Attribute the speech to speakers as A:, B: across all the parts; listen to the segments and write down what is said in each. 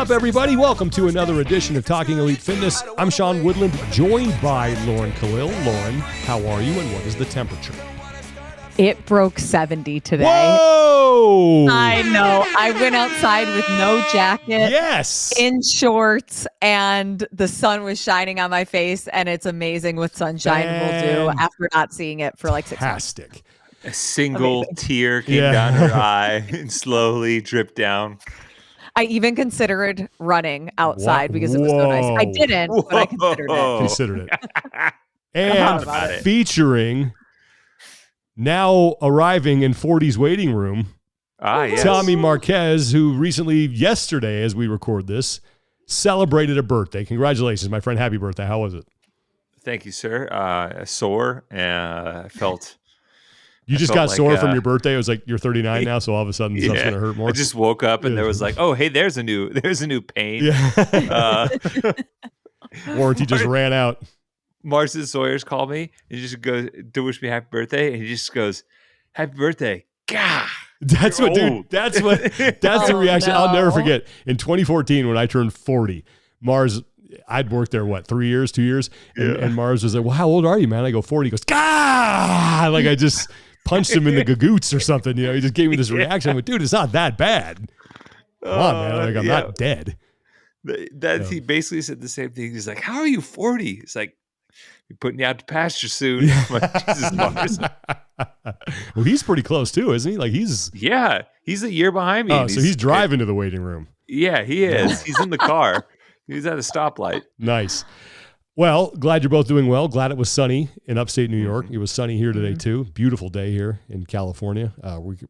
A: up, everybody? Welcome to another edition of Talking Elite Fitness. I'm Sean Woodland, joined by Lauren Khalil. Lauren, how are you, and what is the temperature?
B: It broke 70 today.
A: Whoa!
B: I know. I went outside with no jacket.
A: Yes!
B: In shorts, and the sun was shining on my face, and it's amazing what sunshine will do after not seeing it for like 6 months.
A: Fantastic.
C: A single tear came down her eye and slowly dripped down.
B: I even considered running outside because it was so nice. I didn't, but I considered it.
A: And featuring, now arriving in 40's waiting room,
C: yes.
A: Tommy Marquez, who recently, yesterday, as we record this, celebrated a birthday. Congratulations, my friend. Happy birthday. How was it?
C: Thank you, sir. Sore, and I felt...
A: You just got sore from your birthday. It was like you're 39 now, so all of a sudden stuff's gonna hurt more.
C: I just woke up and there was like, oh, hey, there's a new pain.
A: Yeah. Warranty just ran out.
C: Marston Sawyer's called me and he just goes to wish me happy birthday, and he just goes, "Happy birthday, God."
A: That's what, dude. That's the reaction. No. I'll never forget. In 2014, when I turned 40, Mars. I'd worked there, 2 years? And Mars was like, well, how old are you, man? I go 40. He goes, God! Like I just punched him in the gagoots or something. You know, he just gave me this reaction. I'm like, dude, it's not that bad. Come on, man. Like, I'm not dead.
C: He basically said the same thing. He's like, how are you 40? He's like, you're putting you out to pasture soon. I'm like, Jesus, Mars.
A: Well, he's pretty close too, isn't he? Like he's
C: a year behind me.
A: Oh, so he's driving to the waiting room.
C: Yeah, he is. He's in the car. He's at a stoplight.
A: Nice. Well, glad you're both doing well. Glad it was sunny in upstate New York. It was sunny here today, too. Beautiful day here in California.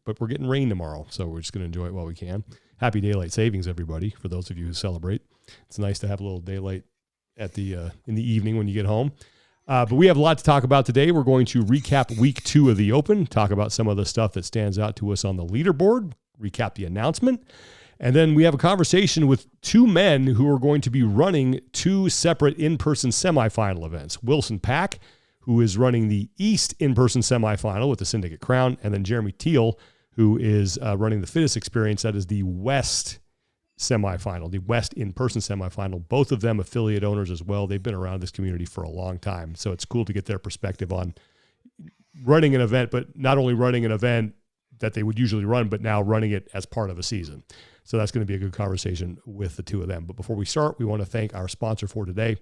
A: But we're getting rain tomorrow, so we're just going to enjoy it while we can. Happy daylight savings, everybody, for those of you who celebrate. It's nice to have a little daylight at in the evening when you get home. But we have a lot to talk about today. We're going to recap week 2 of the Open, talk about some of the stuff that stands out to us on the leaderboard, recap the announcement. And then we have a conversation with 2 men who are going to be running 2 separate in-person semifinal events. Wilson Pack, who is running the East in-person semifinal with the Syndicate Crown, and then Jeremy Thiel, who is running the Fittest Experience. That is the West semifinal, the West in-person semifinal. Both of them affiliate owners as well. They've been around this community for a long time, so it's cool to get their perspective on running an event, but not only running an event that they would usually run, but now running it as part of a season. So that's going to be a good conversation with the 2 of them. But before we start, we want to thank our sponsor for today,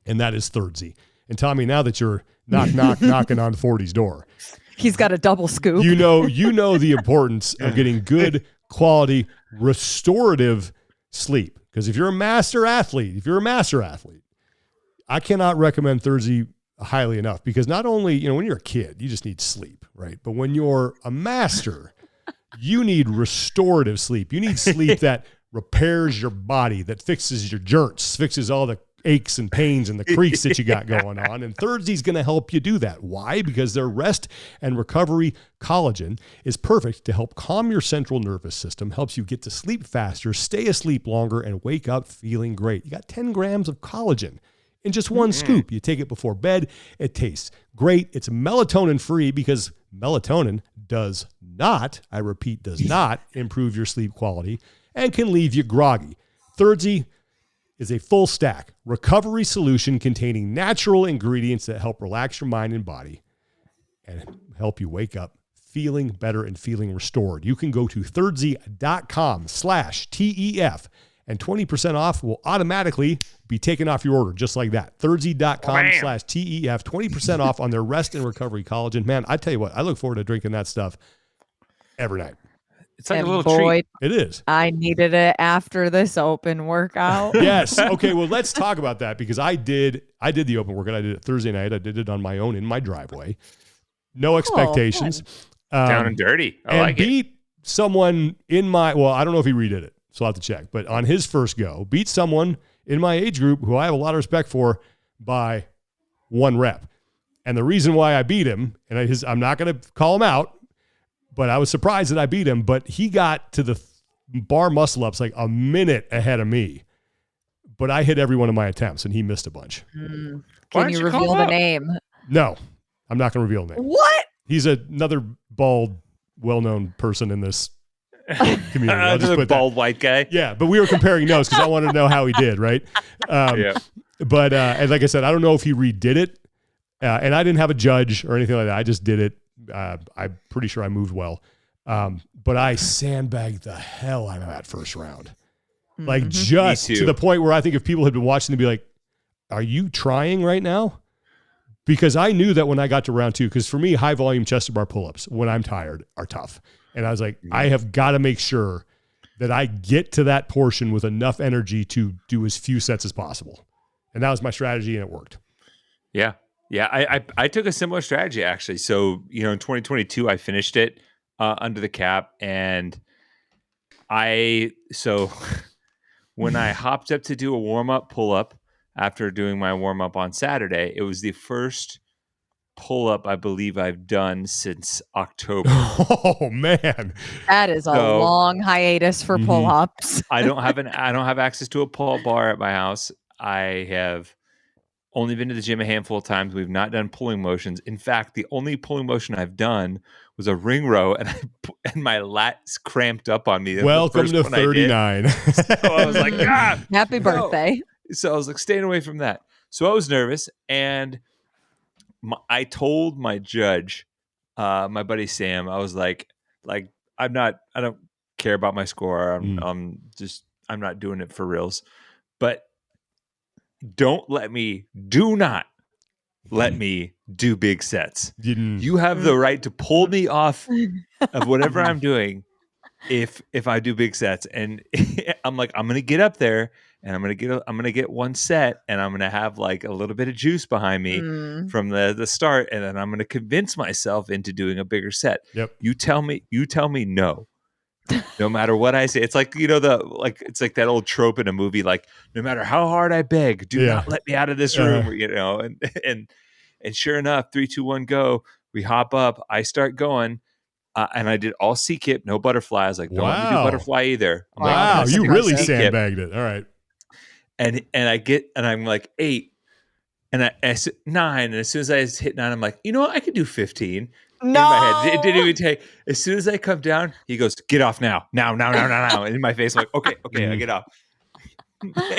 A: and that is Thirdzy. And Tommy, now that you're knocking on 40's door,
B: he's got a double scoop.
A: You know the importance of getting good quality restorative sleep. Because if you're a master athlete, I cannot recommend Thirdzy highly enough, because not only, when you're a kid, you just need sleep, right? But when you're a master, you need restorative sleep. You need sleep that repairs your body, that fixes your joints, fixes all the aches and pains and the creaks that you got going on. And Thirdzy's going to help you do that. Why? Because their rest and recovery collagen is perfect to help calm your central nervous system, helps you get to sleep faster, stay asleep longer, and wake up feeling great. You got 10 grams of collagen in just one scoop. You take it before bed. It tastes great. It's melatonin free, because melatonin does not, I repeat, does not improve your sleep quality and can leave you groggy. Thirdzy is a full stack recovery solution containing natural ingredients that help relax your mind and body and help you wake up feeling better and feeling restored. You can go to thirdzy.com/TEF and 20% off will automatically be taken off your order, just like that. Thirdzy.com/TEF, 20% off on their rest and recovery collagen. Man, I tell you what, I look forward to drinking that stuff every night.
C: It's like a little treat.
A: It is.
B: I needed it after this Open workout.
A: Yes. Okay, well, let's talk about that, because I did the Open workout. I did it Thursday night. I did it on my own in my driveway. No expectations.
C: Down and dirty. I like it.
A: Beat someone I don't know if he redid it, so I'll have to check. But on his first go, beat someone in my age group who I have a lot of respect for by 1 rep. And the reason why I beat him, and I'm not going to call him out, but I was surprised that I beat him, but he got to the bar muscle-ups like a minute ahead of me. But I hit every one of my attempts, and he missed a bunch.
B: Can you reveal the name?
A: No, I'm not going to reveal the name.
B: What?
A: He's another bald, well-known person in this community. I'll just
C: the
A: put
C: bald white guy.
A: Yeah, but we were comparing notes because I wanted to know how he did, right?
C: Yeah.
A: But and like I said, I don't know if he redid it, and I didn't have a judge or anything like that. I just did it. I'm pretty sure I moved well, but I sandbagged the hell out of that first round, like just to the point where I think if people had been watching, they'd be like, "Are you trying right now?" Because I knew that when I got to round 2, because for me, high volume chest to bar pull-ups when I'm tired are tough. And I was like, I have got to make sure that I get to that portion with enough energy to do as few sets as possible. And that was my strategy, and it worked.
C: Yeah. Yeah. I took a similar strategy, actually. So, in 2022, I finished it under the cap. And when I hopped up to do a warm-up pull-up after doing my warm-up on Saturday, it was the first pull-up I believe I've done since October.
A: Oh man,
B: that is a long hiatus for pull-ups.
C: I don't have access to a pull-up bar at my house. I have only been to the gym a handful of times. We've not done pulling motions. In fact, the only pulling motion I've done was a ring row, and my lats cramped up on me.
A: Welcome to 39.
C: So I was like,
B: happy birthday.
C: So I was like, staying away from that. So I was nervous, and I told my judge, my buddy Sam, I was like, I don't care about my score. I'm not doing it for reals. But do not let me do big sets. You have the right to pull me off of whatever I'm doing if I do big sets. And I'm like, I'm gonna get up there and I'm gonna get one set, and I'm gonna have like a little bit of juice behind me from the start, and then I'm gonna convince myself into doing a bigger set.
A: Yep.
C: You tell me no. No matter what I say. It's like, it's like that old trope in a movie, like, no matter how hard I beg, do not let me out of this room, and sure enough, 3, 2, 1, go. We hop up. I start going. And I did all C-kip, no butterfly. I was like, don't let me do butterfly either. I'm
A: wow,
C: like,
A: you really sandbagged it. All right.
C: And I'm like 8, and I said 9, and as soon as I hit 9, I'm like, you know what? I could do 15.
B: No.
C: In my head, it didn't even take. As soon as I come down, he goes, "Get off now!" And in my face, I'm like, okay, I get off.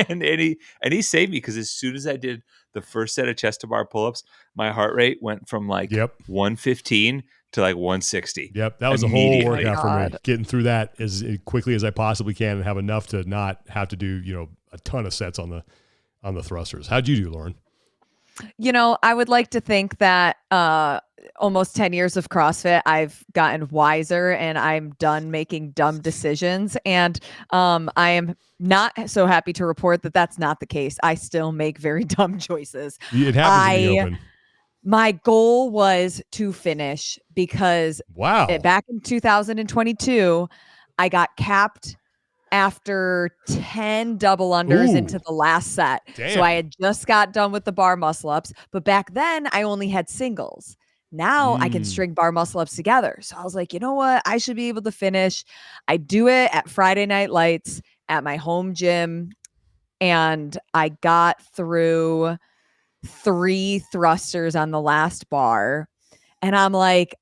C: and he saved me, because as soon as I did the first set of chest to bar pull-ups, my heart rate went from like 115 to like 160.
A: Yep, that was a whole workout for me. Getting through that as quickly as I possibly can and have enough to not have to do a ton of sets on the thrusters. How'd you do, Lauren?
B: I would like to think that almost 10 years of CrossFit, I've gotten wiser and I'm done making dumb decisions. And I am not so happy to report that that's not the case. I still make very dumb choices.
A: It happens in the open.
B: My goal was to finish because back in 2022, I got capped after 10 double unders into the last set.
A: Damn.
B: So I had just got done with the bar muscle ups, but back then I only had singles. Now I can string bar muscle ups together. So I was like, you know what? I should be able to finish. I do it at Friday Night Lights at my home gym. And I got through 3 thrusters on the last bar. And I'm like,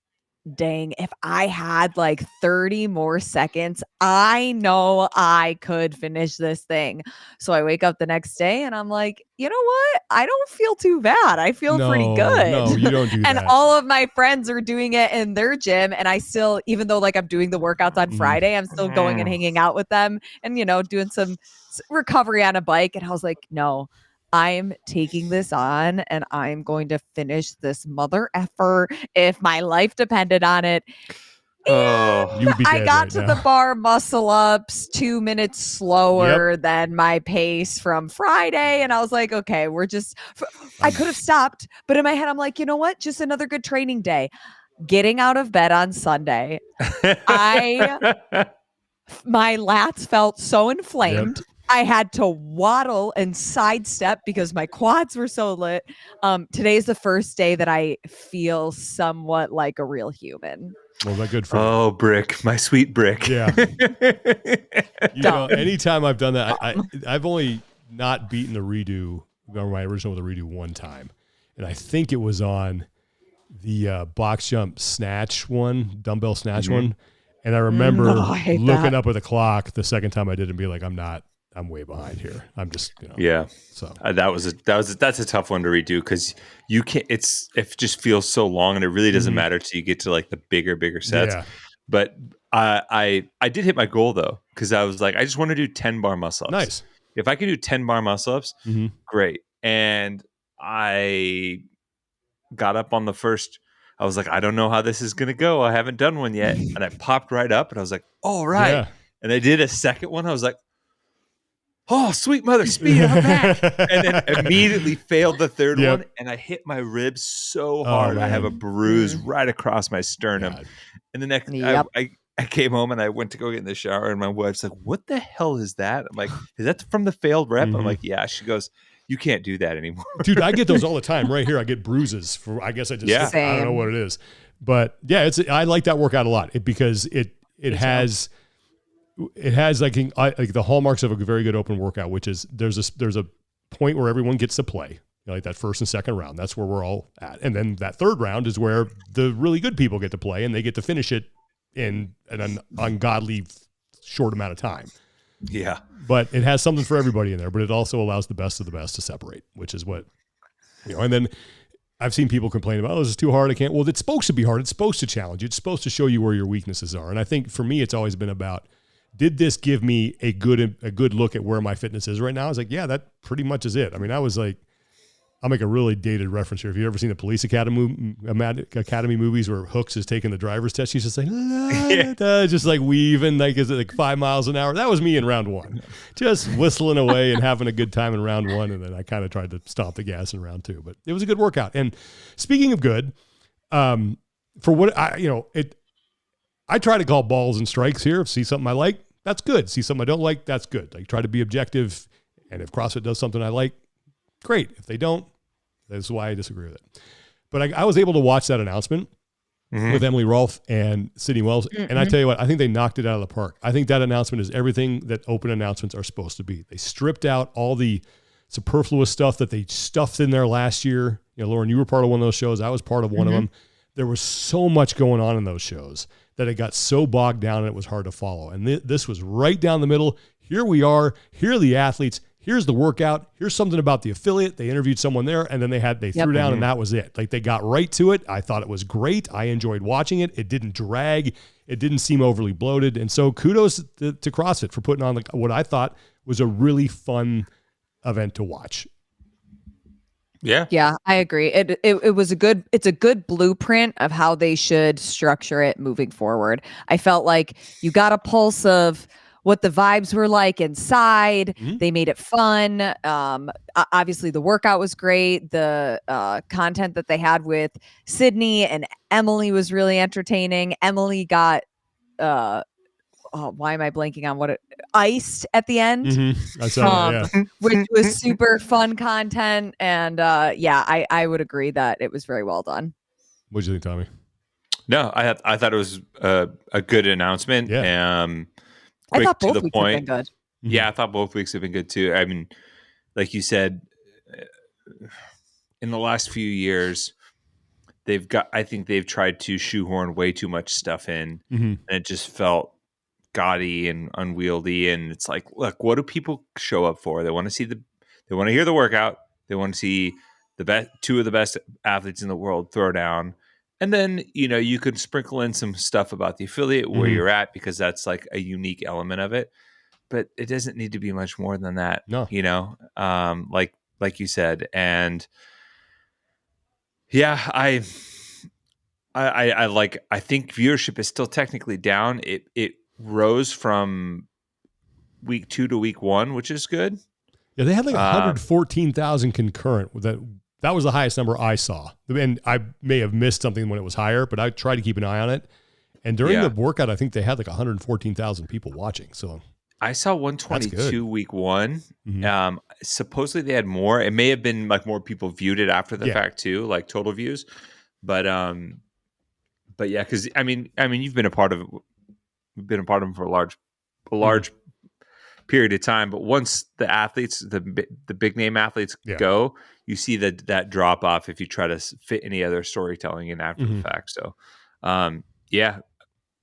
B: dang, if I had like 30 more seconds, I know I could finish this thing. So I wake up the next day and I'm like, you know what? I don't feel too bad. I feel pretty good.
A: No, you don't do
B: and
A: that.
B: all of my friends are doing it in their gym. And I still, even though like I'm doing the workouts on Friday, I'm still going and hanging out with them and, doing some recovery on a bike. And I was like, no, I'm taking this on and I'm going to finish this mother effer if my life depended on it. I got to the bar muscle ups 2 minutes slower than my pace from Friday. And I was like, okay, I could have stopped. But in my head, I'm like, you know what? Just another good training day. Getting out of bed on Sunday, my lats felt so inflamed. I had to waddle and sidestep because my quads were so lit. Today's the first day that I feel somewhat like a real human.
A: Well, that's good for you.
C: Oh, Brick, my sweet Brick.
A: Yeah. Anytime I've done that, I've only not beaten the redo, or my original with a redo, one time. And I think it was on the box jump snatch one, dumbbell snatch one. And I remember
B: I hate
A: looking
B: that.
A: up at the clock the second time I did and be like, I'm way behind here. I'm just,
C: Yeah.
A: So
C: That's a tough one to redo because you can't. It just feels so long, and it really doesn't matter till you get to like the bigger sets.
A: Yeah.
C: But I did hit my goal though because I was like, I just want to do 10 bar muscle ups.
A: Nice.
C: If I could do 10 bar muscle ups, great. And I got up on the first. I was like, I don't know how this is gonna go. I haven't done one yet, and I popped right up, and I was like, all right.
A: Yeah.
C: And I did a second one. I was like, oh, sweet mother speed, I'm back. And then immediately failed the third one, and I hit my ribs so hard. I have a bruise right across my sternum.
A: God.
C: And the next,
B: Yep.
C: I came home and I went to go get in the shower, and my wife's like, what the hell is that? I'm like, is that from the failed rep? I'm like, yeah. She goes, you can't do that anymore.
A: Dude, I get those all the time right here. I get bruises I guess I just, I don't know what it is. But yeah, I like that workout a lot because it has like the hallmarks of a very good open workout, which is there's a point where everyone gets to play, like that first and second round. That's where we're all at. And then that third round is where the really good people get to play and they get to finish it in an ungodly short amount of time.
C: Yeah.
A: But it has something for everybody in there, but it also allows the best of the best to separate, which is what, and then I've seen people complain about, this is too hard. I can't. Well, it's supposed to be hard. It's supposed to challenge you. It's supposed to show you where your weaknesses are. And I think for me, it's always been about, did this give me a good look at where my fitness is right now? I was like, yeah, that pretty much is it. I mean, I was like, I'll make a really dated reference here. Have you ever seen the Police Academy movies where Hooks is taking the driver's test? She's just like, just like weaving, like, is it like 5 miles an hour? That was me in round one, just whistling away and having a good time in round one. And then I kind of tried to stomp the gas in round two, but it was a good workout. And speaking of good, for what I try to call balls and strikes here. See something I like, that's good. See something I don't like, that's good. Like, try to be objective. And if CrossFit does something I like, great. If they don't, that's why I disagree with it. But I was able to watch that announcement with Emily Rolfe and Sydney Wells. And I tell you what, I think they knocked it out of the park. I think that announcement is everything that open announcements are supposed to be. They stripped out all the superfluous stuff that they stuffed in there last year. Lauren, you were part of one of those shows. I was part of one of them. There was so much going on in those shows that it got so bogged down and it was hard to follow. And this was right down the middle. Here we are. Here are the athletes. Here's the workout. Here's something about the affiliate. They interviewed someone there, and then they threw down, and that was it. Like, they got right to it. I thought it was great. I enjoyed watching it. It didn't drag. It didn't seem overly bloated. And so kudos to CrossFit for putting on what I thought was a really fun event to watch.
B: Yeah, I agree. It's a good blueprint of how they should structure it moving forward. I felt like you got a pulse of what the vibes were like inside. They made it fun. Obviously the workout was great. The content that they had with Sydney and Emily was really entertaining. Emily got why am I blanking on iced at the end?
A: I saw that,
B: which was super fun content. And I would agree that it was very well done.
A: What did you think, Tommy?
C: No, I thought it was a good announcement.
A: Yeah.
B: I thought
C: Quick
B: both
C: to the
B: weeks
C: point.
B: have been good.
C: Yeah, I thought both weeks have been good too. I mean, like you said, in the last few years, I think they've tried to shoehorn way too much stuff in, and it just felt gaudy and unwieldy. And it's like, look, what do people show up for? They want to they want to hear the workout. They want to see two of the best athletes in the world throw down. And then, you could sprinkle in some stuff about the affiliate where you're at, because that's like a unique element of it. But it doesn't need to be much more than that.
A: No.
C: Like you said. And yeah, I think viewership is still technically down. It rose from week 2 to week 1, which is good.
A: Yeah, they had like 114,000 concurrent. That was the highest number I saw. And I may have missed something when it was higher, but I tried to keep an eye on it. And during the workout, I think they had like 114,000 people watching. So
C: I saw 122 week 1. Supposedly they had more. It may have been like more people viewed it after the fact too, like total views. But yeah, because I mean, you've been a part of them for a large period of time. But once the athletes, the big name athletes go, you see that drop off if you try to fit any other storytelling in after the fact. So,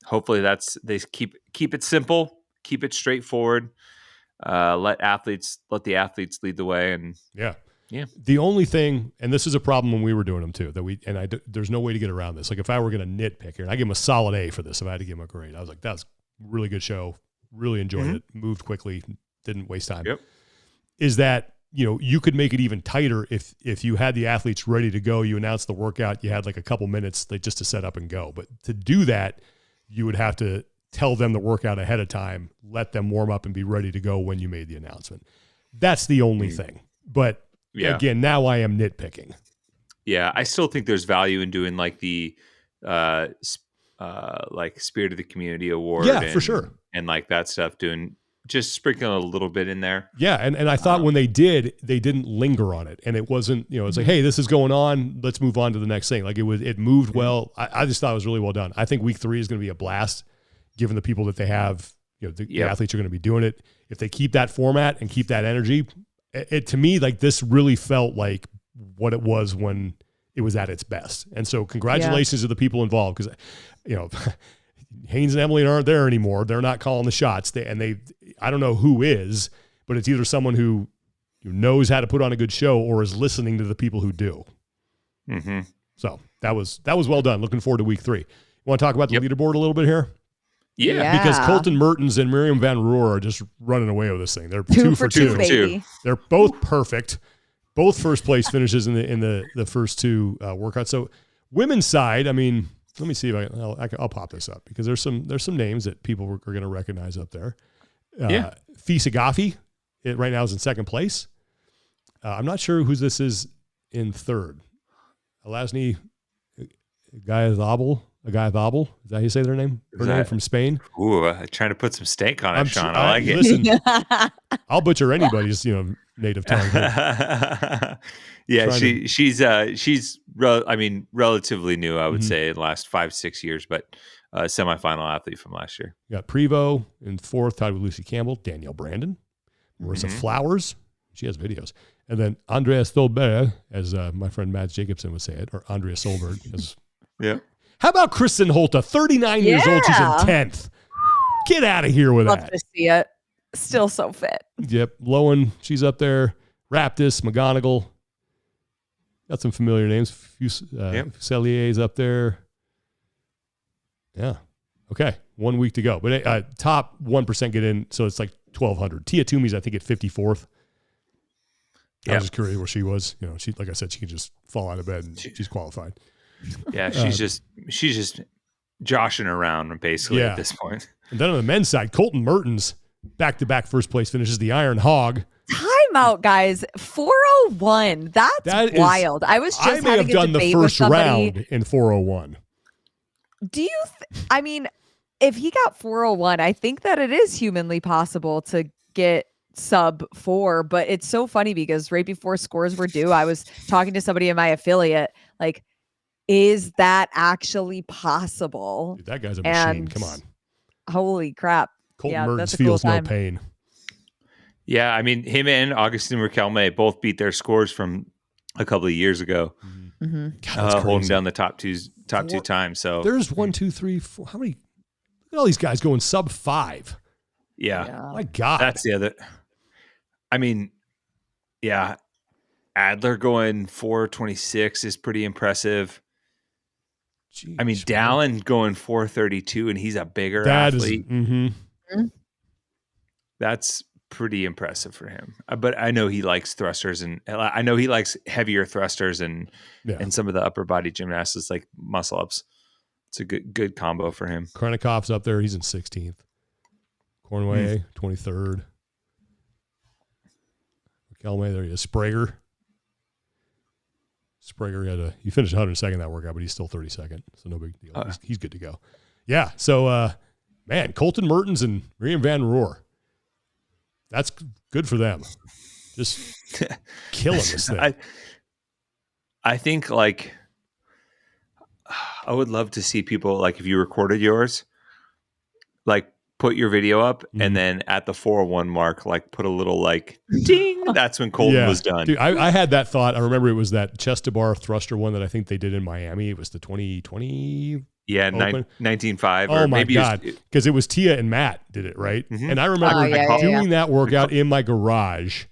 C: hopefully they keep it simple, keep it straightforward. Let the athletes lead the way, and
A: yeah.
C: Yeah.
A: The only thing, and this is a problem when we were doing them too, there's no way to get around this. Like if I were going to nitpick here, and I give him a solid A for this, if I had to give him a grade, I was like, that's a really good show. Really enjoyed it. Moved quickly. Didn't waste time.
C: Yep.
A: Is that, you could make it even tighter if you had the athletes ready to go, you announced the workout, you had like a couple minutes just to set up and go. But to do that, you would have to tell them the workout ahead of time, let them warm up and be ready to go when you made the announcement. That's the only thing. But again, now I am nitpicking.
C: Yeah, I still think there's value in doing like the like Spirit of the Community Award.
A: Yeah, for sure.
C: And like that stuff, just sprinkling a little bit in there.
A: Yeah, and I thought when they didn't linger on it, and it wasn't, it's like, hey, this is going on, let's move on to the next thing. Like it moved well. I just thought it was really well done. I think week 3 is going to be a blast, given the people that they have. The athletes are going to be doing it. If they keep that format and keep that energy, it to me, like this really felt like what it was when it was at its best. And so congratulations to the people involved, because Haynes and Emily aren't there anymore. They're not calling the shots. I don't know who is, but it's either someone who knows how to put on a good show or is listening to the people who do.
C: Mm-hmm.
A: So that was well done. Looking forward to week 3. You want to talk about the leaderboard a little bit here?
C: Yeah.
A: Because Colton Mertens and Miriam Van Roer are just running away with this thing. They're 2 for 2.
B: Baby.
A: They're both perfect. Both first place finishes in the first 2 workouts. So women's side, I mean, let me see if I'll pop this up, because there's some names that people are going to recognize up there. Fisa Gaffi, right now is in second place. I'm not sure who this is in third. Alasni Gayazabal. Is that how you say their name? Her name from Spain.
C: Ooh, trying to put some steak on it, Sean. I like it.
A: Listen, I'll butcher anybody's native tongue.
C: Yeah, she's relatively new, I would say, in the last 5-6 years, but semifinal athlete from last year.
A: You got Prevo in 4th, tied with Lucy Campbell, Danielle Brandon, Marissa Flowers. She has videos. And then Andrea Stolberg, as my friend Mads Jacobson would say it, or Andrea Solberg. How about Kristen Holta, 39 years old? She's in 10th. Get out of here with that.
B: Love to see it. Still so fit.
A: Yep. Lowen, she's up there. Raptis, McGonigal. Got some familiar names. Celier's up there. Yeah. Okay. 1 week to go. But top 1% get in, so it's like 1,200. Tia Toomey's, I think, at 54th. I was just curious where she was. She, like I said, she can just fall out of bed and she's qualified.
C: Yeah, she's just joshing around basically at this point.
A: And then on the men's side, Colton Mertens, back-to-back first place finishes, the Iron Hog.
B: Timeout, guys. 401. That's wild. I was just
A: may have done the first round in 401.
B: Do you? If he got 401, I think that it is humanly possible to get sub 4. But it's so funny because right before scores were due, I was talking to somebody in my affiliate, like, is that actually possible?
A: Dude, that guy's a machine. Come on.
B: Holy crap.
A: Colton Mertens feels no pain.
C: Yeah, him and Augustin Riquelme both beat their scores from a couple of years ago.
A: God, that's
C: holding down the top two times. So
A: there's 1, 2, 3, 4. How many? Look at all these guys going sub 5.
C: Yeah.
A: My God.
C: That's the other. Adler going 4:26 is pretty impressive.
A: Jeez,
C: Dallin going 4:32, and he's a bigger athlete. That's pretty impressive for him. But I know he likes thrusters, and I know he likes heavier thrusters and some of the upper body gymnastics like muscle ups. It's a good combo for him.
A: Krennikov's up there. He's in 16th. Cornway, 23rd. Riquelme, there he is. Sprague he finished 102nd that workout, but he's still 32nd, so no big deal. He's good to go. Yeah, so, Colton Mertens and Miriam Van Roer. That's good for them. Just killing this thing.
C: I think, I would love to see people, if you recorded yours, put your video up, and then at the 401 mark, put a little ding. That's when Colton was done.
A: Dude, I had that thought. I remember it was that chest to bar thruster one that I think they did in Miami. It was the 2020
C: Yeah,
A: open?
C: 19.5.
A: Oh
C: or
A: my
C: maybe
A: God. Because it was Tia and Matt did it, right?
C: Mhm.
A: And I remember
B: yeah.
A: doing that workout in my garage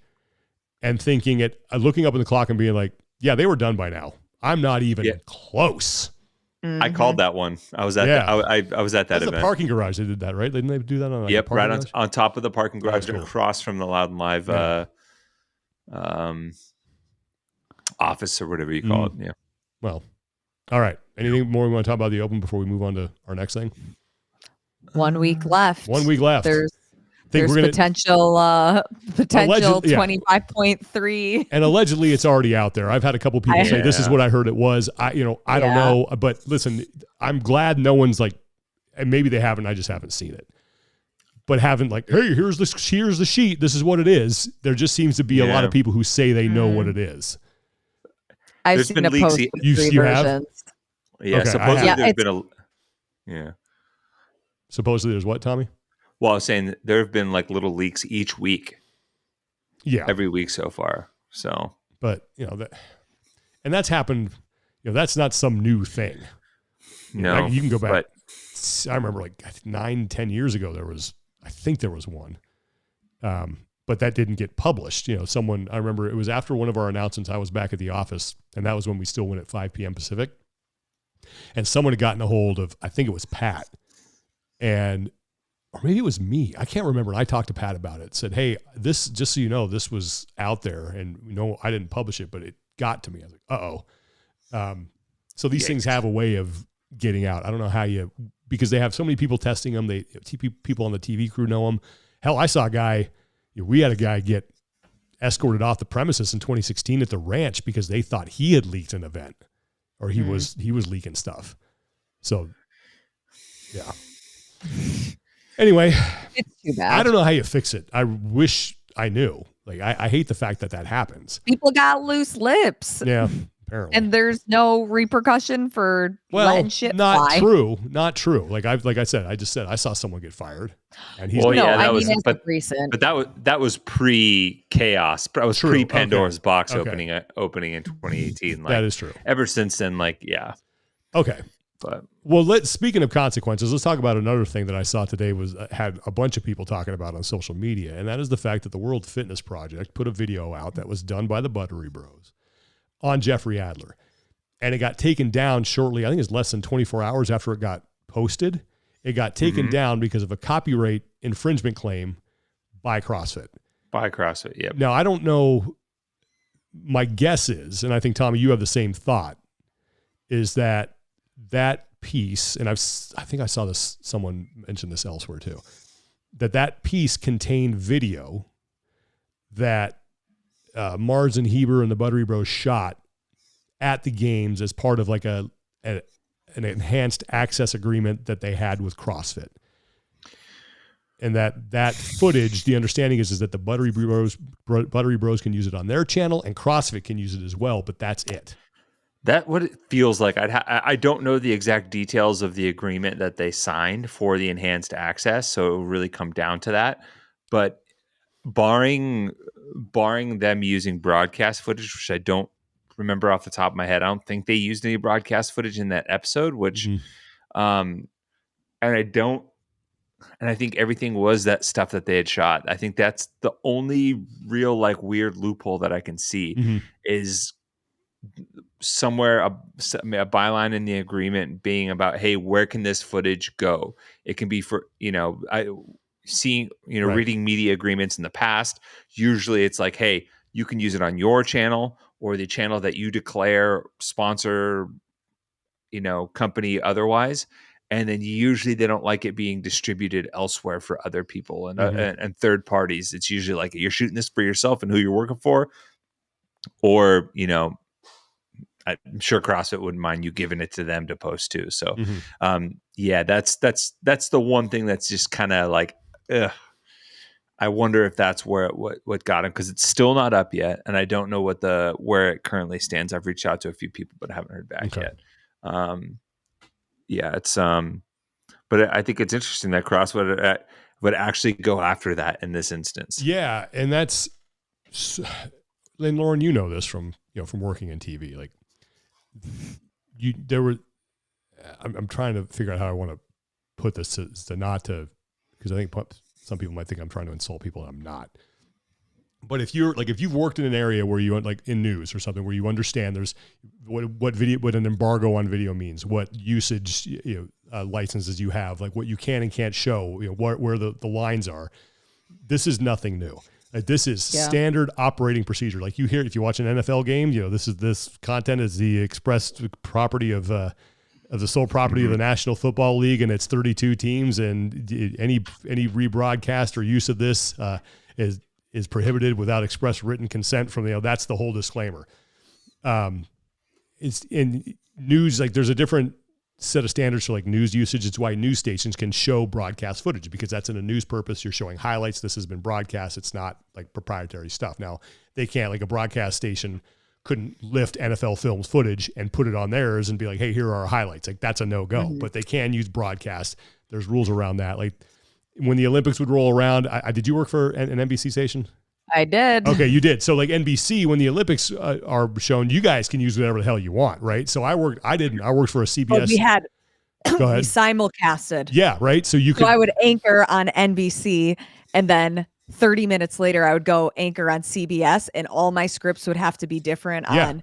A: and thinking looking up in the clock and being like, yeah, they were done by now. I'm not even close.
C: I called that one. I was at I was at that
A: That's
C: event.
A: the parking garage. They did that, right? Didn't they do that on like a parking
C: right
A: garage?
C: on top of the parking garage,
A: cool.
C: across from the Loud and Live office or whatever you call it. Yeah.
A: Well, all right. Anything more we want to talk about the Open before we move on to our next thing?
B: 1 week left.
A: 1 week left.
B: There's
A: we're gonna,
B: potential 25.3.
A: And allegedly it's already out there. I've had a couple people say this is what I heard it was. I don't know, but listen, I'm glad no one's like, and maybe they haven't, I just haven't seen it. But haven't like, hey, here's the sheet. This is what it is. There just seems to be a lot of people who say they know what it is.
B: I've seen a post with three versions.
C: Yeah,
A: okay,
C: supposedly there's been
A: Supposedly there's what, Tommy?
C: Well, I was saying there have been like little leaks each week.
A: Yeah.
C: Every week so far. So,
A: but and that's happened, that's not some new thing. You can go back. I remember like 9-10 years ago, I think there was one. But that didn't get published. I remember it was after one of our announcements, I was back at the office, and that was when we still went at 5 p.m. Pacific. And someone had gotten a hold of, I think it was Pat, or maybe it was me. I can't remember. And I talked to Pat about it. Said, hey, this, just so you know, this was out there, and I didn't publish it, but it got to me. I was like, uh-oh. So these things have a way of getting out. I don't know how because they have so many people testing them. People on the TV crew know them. Hell, I saw a guy, we had a guy get escorted off the premises in 2016 at the ranch because they thought he had leaked an event, or he was leaking stuff. So, yeah. Anyway,
B: it's too bad.
A: I don't know how you fix it. I wish I knew. Like, I hate the fact that happens.
B: People got loose lips.
A: Yeah, apparently.
B: And there's no repercussion for letting shit fly.
A: Not true. Like I said, I saw someone get fired. And he's
B: recent.
C: But that was pre-chaos. That was pre-Pandora's box opening in 2018. Like,
A: that is true.
C: Ever since then,
A: okay. But speaking of consequences, let's talk about another thing that I saw today had a bunch of people talking about on social media, and that is the fact that the World Fitness Project put a video out that was done by the Buttery Bros on Jeffrey Adler, and it got taken down shortly. I think it's less than 24 hours after it got posted. It got taken down because of a copyright infringement claim by CrossFit.
C: Yep.
A: Now, I don't know. My guess is, and I think, Tommy, you have the same thought, is that piece, and I think I saw this, someone mentioned this elsewhere too, that piece contained video that Mars and Heber and the Buttery Bros shot at the games as part of like an enhanced access agreement that they had with CrossFit. And that footage, the understanding is that the Buttery Bros can use it on their channel, and CrossFit can use it as well, but that's it.
C: That what it feels like. I don't know the exact details of the agreement that they signed for the enhanced access, so it will really come down to that. But barring them using broadcast footage, which I don't remember off the top of my head, I don't think they used any broadcast footage in that episode. Which, and I think everything was that stuff that they had shot. I think that's the only real weird loophole that I can see is somewhere a byline in the agreement being about, hey, where can this footage go? It can be for, reading media agreements in the past. Usually it's like, hey, you can use it on your channel or the channel that you declare sponsor, company otherwise. And then usually they don't like it being distributed elsewhere for other people and third parties. It's usually like you're shooting this for yourself and who you're working for, or, I'm sure CrossFit wouldn't mind you giving it to them to post too. So, that's the one thing that's just kind of like, ugh. I wonder if that's what got him, because it's still not up yet, and I don't know where it currently stands. I've reached out to a few people, but I haven't heard back yet. It's but I think it's interesting that CrossFit would actually go after that in this instance.
A: Yeah, and that's, and Lauren, you know this from working in TV. Like, I'm trying to figure out how I want to put this to not to, because I think some people might think I'm trying to insult people, and I'm not. But if you've worked in an area where you, like in news or something, where you understand there's what an embargo on video means, what usage licenses you have, like what you can and can't show, where the lines are. This is nothing new. This is standard operating procedure. Like you hear, if you watch an NFL game, this content is the express property of the sole property of the National Football League, and it's 32 teams, and any rebroadcast or use of this is prohibited without express written consent from that's the whole disclaimer. It's in news, like there's a different set of standards for like news usage. It's why news stations can show broadcast footage, because that's in a news purpose. You're showing highlights. This has been broadcast. It's not like proprietary stuff. Now they can't, like a broadcast station couldn't lift NFL Films footage and put it on theirs and be like, hey, here are our highlights. Like that's a no-go, but they can use broadcast. There's rules around that. Like when the Olympics would roll around, did you work for an NBC station?
B: I did.
A: Okay, you did. So like NBC, when the Olympics are shown, you guys can use whatever the hell you want, right? So I worked for a CBS.
B: Oh, we had,
A: Go ahead.
B: we simulcasted.
A: Yeah, right. So you could.
B: So I would anchor on NBC, and then 30 minutes later, I would go anchor on CBS, and all my scripts would have to be different on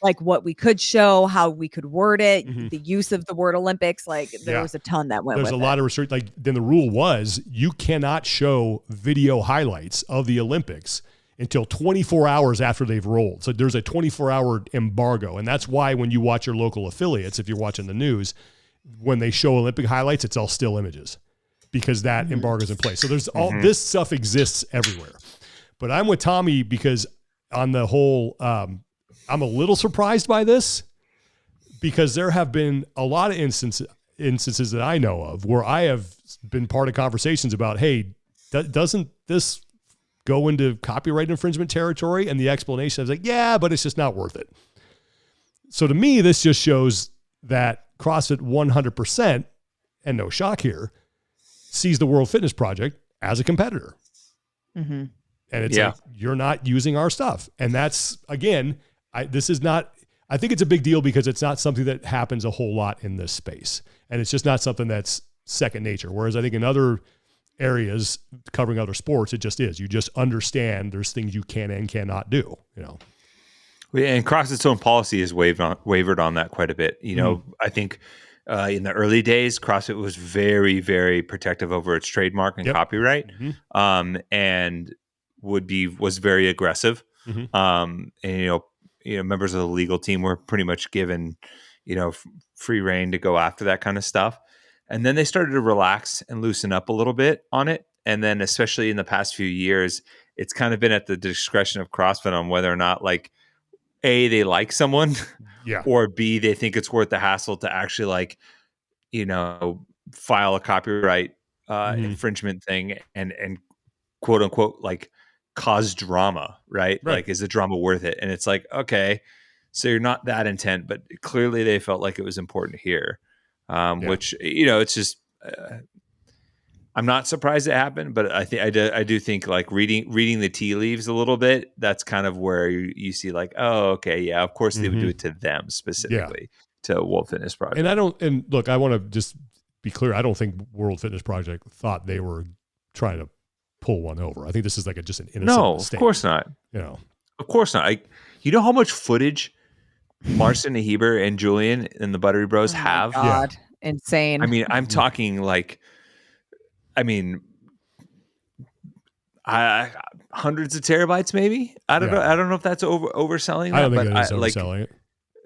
B: like what we could show, how we could word it, the use of the word Olympics. Like there was a ton that went with it.
A: There's a lot of research. Like then the rule was you cannot show video highlights of the Olympics until 24 hours after they've rolled. So there's a 24-hour embargo. And that's why when you watch your local affiliates, if you're watching the news, when they show Olympic highlights, it's all still images because that embargo is in place. So there's all this stuff exists everywhere. But I'm with Tommy because on the whole, I'm a little surprised by this because there have been a lot of instances that I know of where I have been part of conversations about, hey, doesn't this go into copyright infringement territory? And the explanation is like, yeah, but it's just not worth it. So to me, this just shows that CrossFit 100%, and no shock here, sees the World Fitness Project as a competitor. And it's like, you're not using our stuff. And that's, again, I think it's a big deal because it's not something that happens a whole lot in this space. And it's just not something that's second nature. Whereas I think in other areas covering other sports, it just is. You just understand there's things you can and cannot do,
C: And CrossFit's own policy has wavered on that quite a bit. I think in the early days, CrossFit was very, very protective over its trademark and copyright, and was very aggressive. And members of the legal team were pretty much given, free reign to go after that kind of stuff. And then they started to relax and loosen up a little bit on it. And then especially in the past few years, it's kind of been at the discretion of CrossFit on whether or not, like, A, they like someone, or B, they think it's worth the hassle to actually file a copyright infringement thing and quote unquote, like, cause drama, right? Like, is the drama worth it? And it's like, okay, so you're not that intent, but clearly they felt like it was important here. Which, it's just, I'm not surprised it happened, but I do think, like, reading the tea leaves a little bit, that's kind of where you see, like, oh, okay, yeah, of course they would do it to them specifically, to World Fitness Project.
A: And look, I want to just be clear. I don't think World Fitness Project thought they were trying to pull one over. I think this is like just an innocent mistake.
C: Of course not. Of course not. You know how much footage Marston Heber and Julian and the Buttery Bros have?
B: God, insane.
C: I mean, I'm talking like, hundreds of terabytes, maybe. I don't know. I don't know if that's overselling that.
A: I don't think it is overselling it.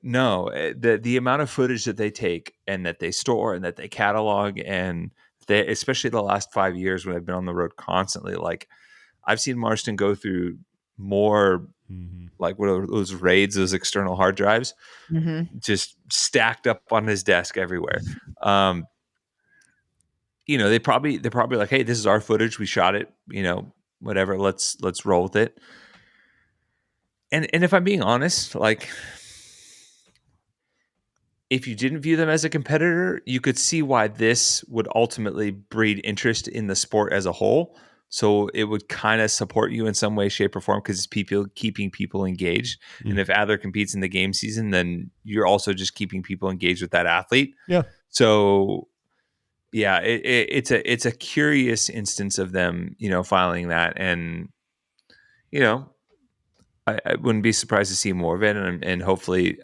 C: No, the amount of footage that they take and that they store and that they catalog, and especially the last 5 years when I've been on the road constantly, like, I've seen Marston go through more, like, what are those RAIDs, those external hard drives, just stacked up on his desk everywhere. They're probably like, hey, this is our footage. We shot it, whatever. Let's roll with it. And if I'm being honest, like, if you didn't view them as a competitor, you could see why this would ultimately breed interest in the sport as a whole. So it would kind of support you in some way, shape, or form because it's keeping people engaged. And if Adler competes in the game season, then you're also just keeping people engaged with that athlete.
A: Yeah.
C: So yeah, it's a curious instance of them, filing that, and I wouldn't be surprised to see more of it, and hopefully,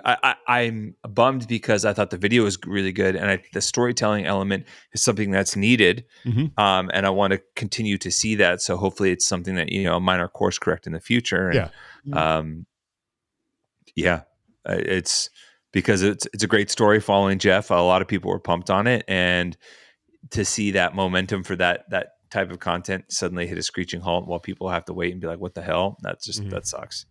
C: I'm bummed because I thought the video was really good, and the storytelling element is something that's needed, and I want to continue to see that. So hopefully, it's something that a minor course correct in the future. And, it's because it's a great story following Jeff. A lot of people were pumped on it, and to see that momentum for that type of content suddenly hit a screeching halt while people have to wait and be like, "What the hell?" That sucks.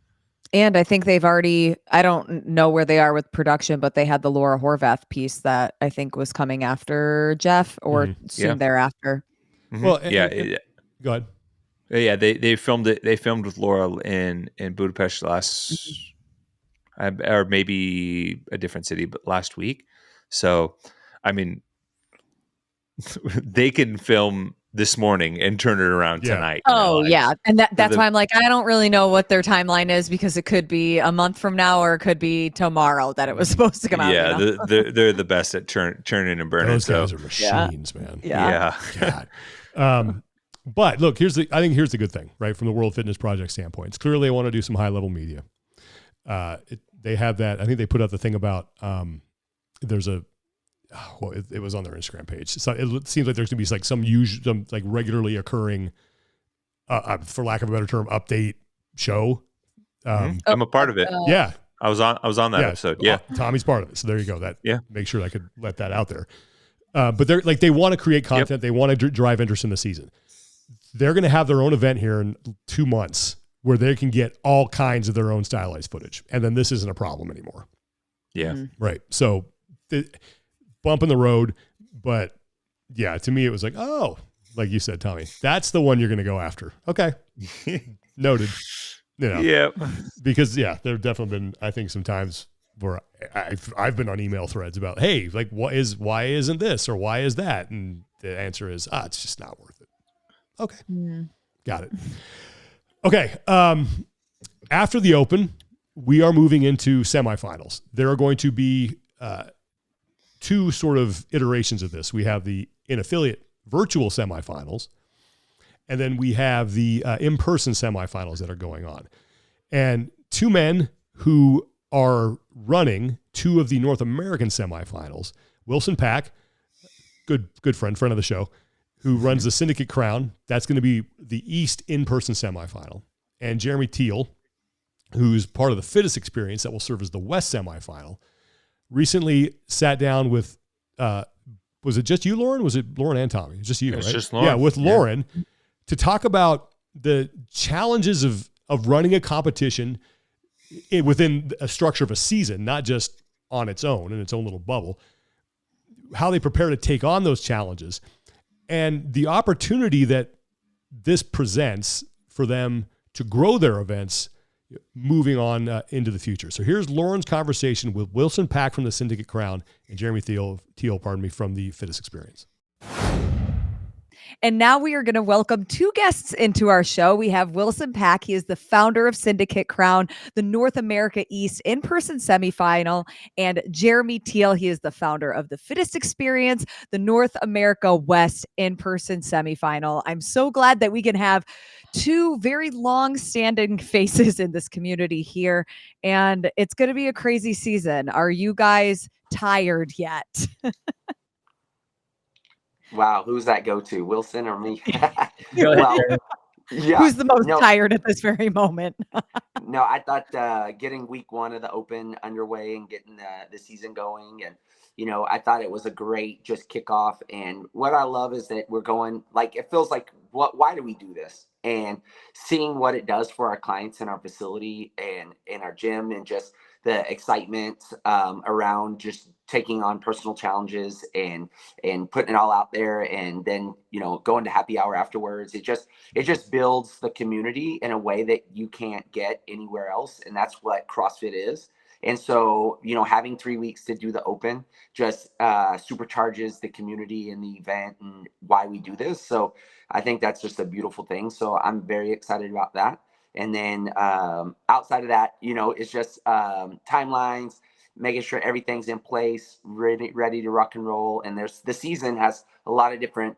B: And I think they've already, I don't know where they are with production, but they had the Laura Horvath piece that I think was coming after Jeff or soon thereafter.
A: Well, go ahead.
C: Yeah, they filmed it. They filmed with Laura in Budapest or maybe a different city, but last week. So, I mean, they can film this morning and turn it around tonight.
B: Yeah. And that's why I'm like, I don't really know what their timeline is because it could be a month from now or it could be tomorrow that it was supposed to come out.
C: Yeah, they're the best at churning and burning.
A: Those guys are machines, man.
B: Yeah.
A: God. But look, here's the good thing, right? From the World Fitness Project standpoint, it's clearly they want to do some high level media. They have that. I think they put out the thing about there's a. Well, it was on their Instagram page. So it seems like there's going to be like some regularly occurring, for lack of a better term, update show.
C: I'm a part of it.
A: Yeah,
C: I was on that episode. Yeah,
A: Tommy's part of it. So there you go. Make sure I could let that out there. But they're like they want to create content. Yep. They want to drive interest in the season. They're going to have their own event here in 2 months where they can get all kinds of their own stylized footage, and then this isn't a problem anymore.
C: Yeah,
A: right. So. Bump in the road, but yeah, to me it was like, oh, like you said, Tommy, that's the one you're going to go after. Okay, noted.
C: Yeah,
A: because there have definitely been, I think, some times where I've been on email threads about, hey, like why isn't this or why is that, and the answer is, it's just not worth it. Okay, got it. Okay, after the Open, we are moving into semifinals. There are going to be 2 sort of iterations of this. We have the in-affiliate virtual semifinals, and then we have the in-person semifinals that are going on. And 2 men who are running 2 of the North American semifinals, Wilson Pack, good friend of the show, who runs the Syndicate Crown. That's going to be the East in-person semifinal. And Jeremy Thiel, who's part of the Fittest Experience that will serve as the West semifinal, recently sat down with, was it just you, Lauren? Was it Lauren and Tommy? Just you,
C: it's
A: right?
C: Just Lauren.
A: Yeah, with Lauren to talk about the challenges of running a competition within a structure of a season, not just on its own, in its own little bubble, how they prepare to take on those challenges and the opportunity that this presents for them to grow their events moving on into the future. So here's Lauren's conversation with Wilson Pack from the Syndicate Crown and Jeremy Thiel, from the Fittest Experience.
B: And now we are going to welcome 2 guests into our show. We have Wilson Pack. He is the founder of Syndicate Crown, the North America East in-person semifinal, and Jeremy Thiel. He is the founder of the Fittest Experience, the North America West in-person semifinal. I'm so glad that we can have 2 very long-standing faces in this community here, and it's going to be a crazy season. Are you guys tired yet?
D: Wow, who's that go to, Wilson or me?
B: Well, who's the most tired at this very moment?
D: No, I thought getting week 1 of the Open underway and getting the season going, and I thought it was a great just kickoff. And what I love is that we're going, like, it feels like, why do we do this? And seeing what it does for our clients in our facility and in our gym, and just the excitement around just taking on personal challenges and putting it all out there, and then going to happy hour afterwards. It just builds the community in a way that you can't get anywhere else, and that's what CrossFit is. And so, having 3 weeks to do the open just supercharges the community and the event and why we do this. So I think that's just a beautiful thing. So I'm very excited about that. And then outside of that, it's just timelines, making sure everything's in place, ready to rock and roll. And the season has a lot of different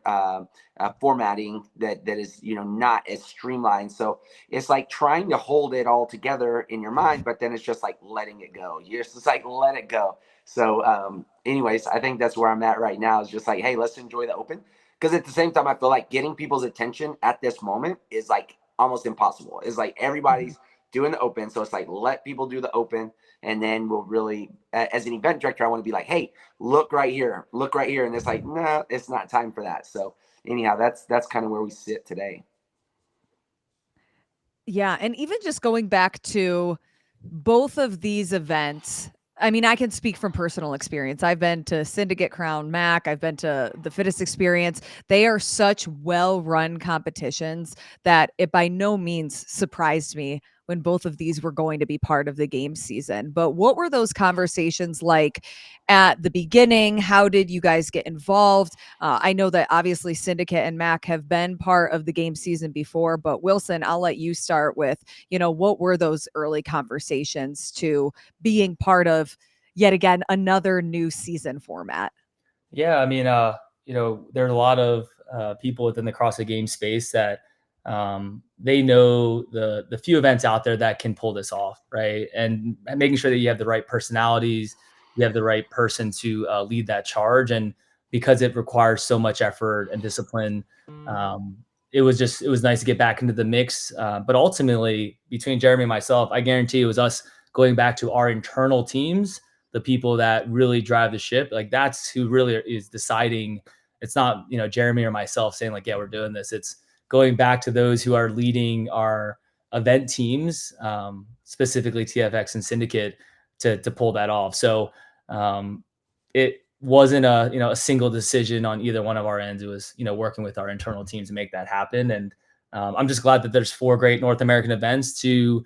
D: formatting that is, not as streamlined. So it's like trying to hold it all together in your mind, but then it's just like letting it go. You're just like, let it go. So anyways, I think that's where I'm at right now, is just like, hey, let's enjoy the open. Because at the same time, I feel like getting people's attention at this moment is like almost impossible. It's like everybody's doing the open. So it's like, let people do the open. And then we'll really, as an event director, I want to be like, hey, look right here. And it's like, no, it's not time for that. So anyhow, that's kind of where we sit today.
B: Yeah. And even just going back to both of these events, I mean, I can speak from personal experience. I've been to Syndicate, Crown, Mac. I've been to the Fittest Experience. They are such well-run competitions that it by no means surprised me when both of these were going to be part of the game season. But what were those conversations like at the beginning? How did you guys get involved? I know that obviously Syndicate and Mac have been part of the game season before, but Wilson, I'll let you start with, what were those early conversations to being part of yet again another new season format?
E: Yeah, I mean, there's a lot of people within the CrossFit game space that they know the few events out there that can pull this off, right? And making sure that you have the right personalities, you have the right person to lead that charge, and because it requires so much effort and discipline, it was nice to get back into the mix. But ultimately, between Jeremy and myself, I guarantee it was us going back to our internal teams, the people that really drive the ship. Like that's who really is deciding. It's not, Jeremy or myself saying like, yeah, we're doing this. It's going back to those who are leading our event teams, specifically TFX and Syndicate, to pull that off. So it wasn't a single decision on either one of our ends. It was, working with our internal teams to make that happen. And I'm just glad that there's 4 great North American events to,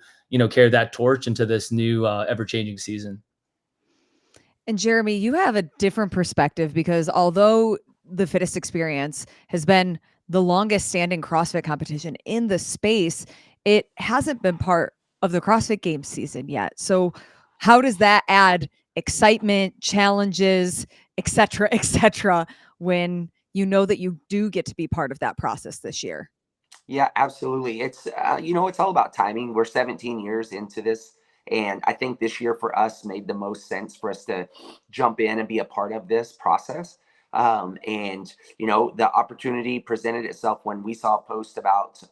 E: carry that torch into this new ever-changing season.
B: And Jeremy, you have a different perspective because although the Fittest Experience has been the longest standing CrossFit competition in the space, it hasn't been part of the CrossFit Games season yet. So how does that add excitement, challenges, et cetera, when you know that you do get to be part of that process this year?
D: Yeah, absolutely. It's it's all about timing. We're 17 years into this, and I think this year for us made the most sense for us to jump in and be a part of this process. And the opportunity presented itself when we saw a post about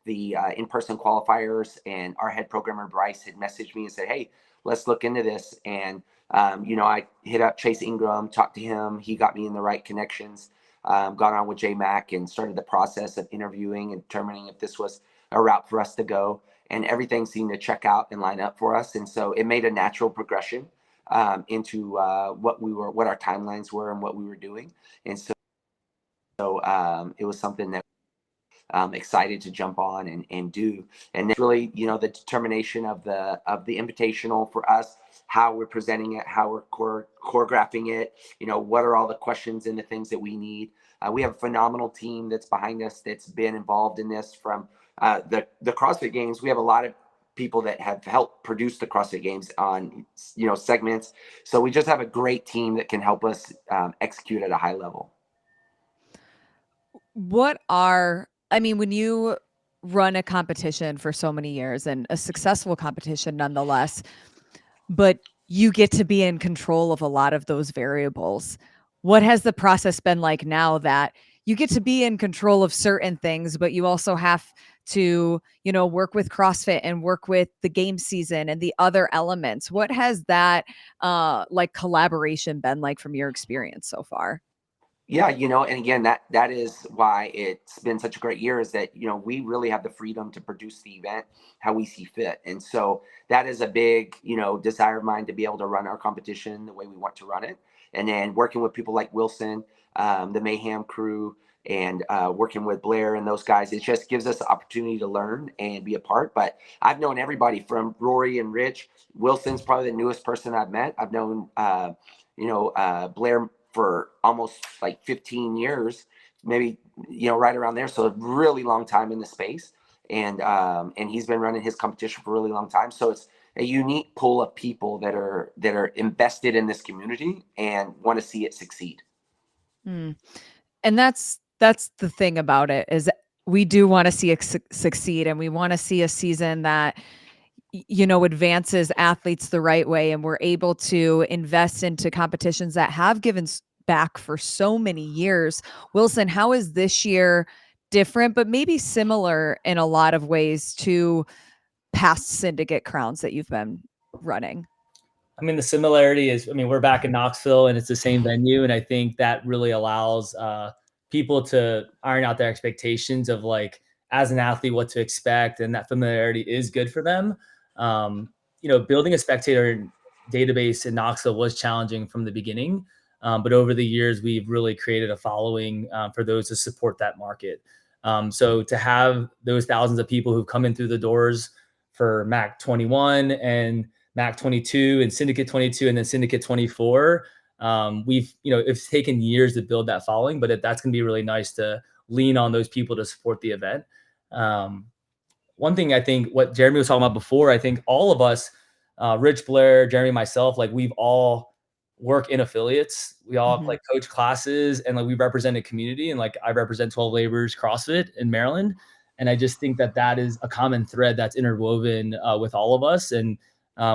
D: the in-person qualifiers, and our head programmer Bryce had messaged me and said, "Hey, let's look into this." And I hit up Chase Ingram, talked to him. He got me in the right connections. Got on with JMac and started the process of interviewing and determining if this was a route for us to go. And everything seemed to check out and line up for us. And so it made a natural progression into what our timelines were and what we were doing. And so it was something that excited to jump on and do. And that's really, the determination of the invitational for us, how we're presenting it, how we're choreographing it, what are all the questions and the things that we need. We have a phenomenal team that's behind us that's been involved in this from the CrossFit Games. We have a lot of people that have helped produce the CrossFit Games on, segments. So we just have a great team that can help us execute at a high level.
B: When you run a competition for so many years and a successful competition nonetheless, but you get to be in control of a lot of those variables. What has the process been like now that you get to be in control of certain things, but you also have to, work with CrossFit and work with the game season and the other elements? What has that collaboration been like from your experience so far?
D: Yeah, and again, that is why it's been such a great year, is that, we really have the freedom to produce the event how we see fit. And so that is a big, desire of mine, to be able to run our competition the way we want to run it. And then working with people like Wilson, the Mayhem crew, and working with Blair and those guys. It just gives us the opportunity to learn and be a part. But I've known everybody from Rory and Rich. Wilson's probably the newest person I've met. I've known, Blair for almost like 15 years, maybe, right around there. So a really long time in the space. And he's been running his competition for a really long time. So it's a unique pool of people that are invested in this community and want to see it succeed.
B: And that's the thing about it, is we do want to see it succeed, and we want to see a season that advances athletes the right way, and we're able to invest into competitions that have given back for so many years. Wilson, how is this year different, but maybe similar in a lot of ways to past syndicate crowns that you've been running?
E: I mean, the similarity is, we're back in Knoxville and it's the same venue. And I think that really allows people to iron out their expectations of, like, as an athlete, what to expect. And that familiarity is good for them. Building a spectator database in Knoxville was challenging from the beginning. But over the years, we've really created a following for those to support that market. So to have those thousands of people who've come in through the doors for MAC 21 and MAC 22 and Syndicate 22 and then Syndicate 24, it's taken years to build that following, but that's going to be really nice to lean on those people to support the event. One thing I think what Jeremy was talking about before, I think all of us, Rich, Blair, Jeremy, myself, like, we've all work in affiliates. We all like coach classes, and like we represent a community, and like I represent 12 Laborers CrossFit in Maryland. And I just think that is a common thread that's interwoven with all of us. And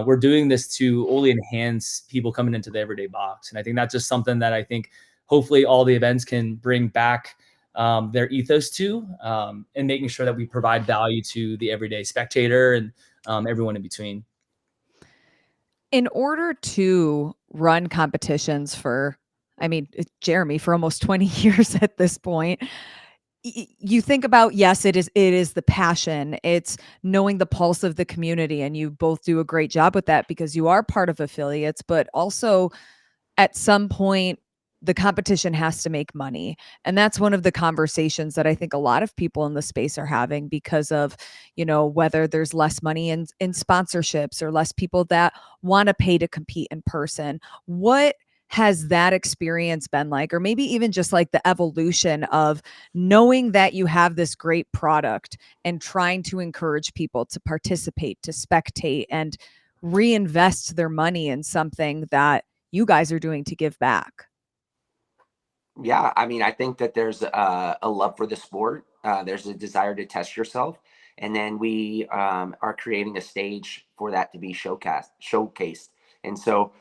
E: we're doing this to only enhance people coming into the everyday box. And I think that's just something that I think hopefully all the events can bring back their ethos to, and making sure that we provide value to the everyday spectator and everyone in between.
B: In order to run competitions for, Jeremy, for almost 20 years at this point, you think about, yes, it is the passion. It's knowing the pulse of the community. And you both do a great job with that because you are part of affiliates, but also at some point, the competition has to make money. And that's one of the conversations that I think a lot of people in the space are having because of, whether there's less money in sponsorships or less people that want to pay to compete in person. What has that experience been like? Or maybe even just like the evolution of knowing that you have this great product and trying to encourage people to participate, to spectate, and reinvest their money in something that you guys are doing to give back.
D: Yeah, I think that there's a love for the sport. There's a desire to test yourself. And then we are creating a stage for that to be showcased. And so,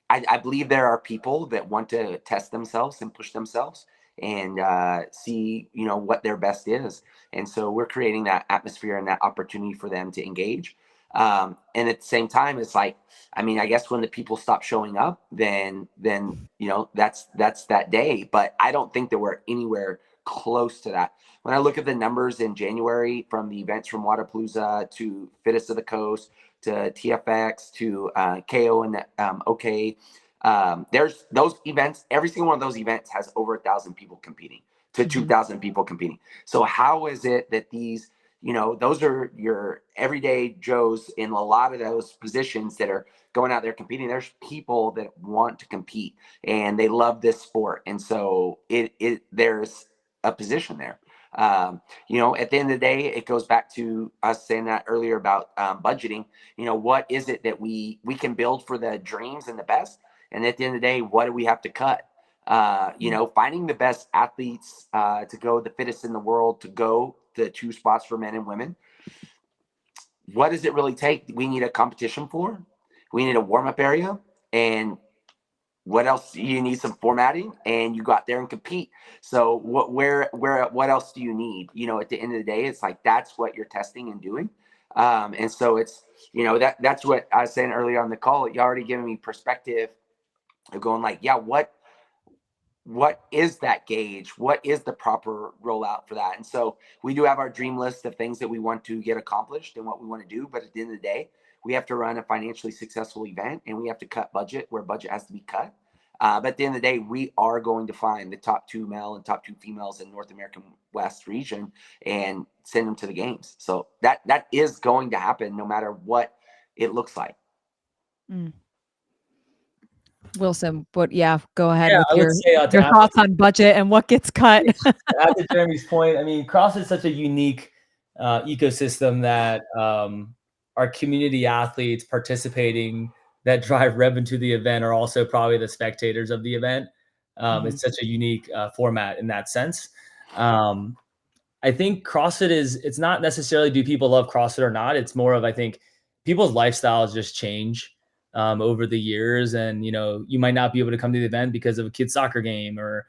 D: I believe there are people that want to test themselves and push themselves and see, what their best is. And so we're creating that atmosphere and that opportunity for them to engage. And at the same time, it's like, I guess when the people stop showing up, then that's that day. But I don't think that we're anywhere close to that. When I look at the numbers in January, from the events from Wadapalooza to Fittest of the Coast to TFX to KO and OK, there's those events. Every single one of those events has over 1,000 people competing to 2,000 people competing. So how is it that these, those are your everyday Joes in a lot of those positions that are going out there competing? There's people that want to compete and they love this sport. And so there's a position there. At the end of the day, it goes back to us saying that earlier about budgeting. What is it that we can build for the dreams and the best? And at the end of the day, what do we have to cut? Finding the best athletes to go, the fittest in the world, to go the 2 spots for men and women. What does it really take? We need a competition floor. We need a warm-up area. And what else? You need some formatting, and you go out there and compete. So what else do you need? At the end of the day, it's like, that's what you're testing and doing. And so it's, that's what I was saying earlier on the call. You already given me perspective of going like, yeah, what is that gauge? What is the proper rollout for that? And so we do have our dream list of things that we want to get accomplished and what we want to do. But at the end of the day, we have to run a financially successful event, and we have to cut budget where budget has to be cut. But at the end of the day, we are going to find the top 2 male and top 2 females in North American West region and send them to the games. So that is going to happen no matter what it looks like.
B: Wilson, but go ahead
E: Yeah,
B: with
E: I would
B: your
E: say,
B: your thoughts on budget and what gets cut.
E: To Jeremy's point, I mean, CrossFit is such a unique ecosystem that our community athletes participating that drive revenue to the event are also probably the spectators of the event. It's such a unique format in that sense. I think CrossFit it's not necessarily do people love CrossFit or not. It's more of, I think, people's lifestyles just change over the years. And, you might not be able to come to the event because of a kid's soccer game or,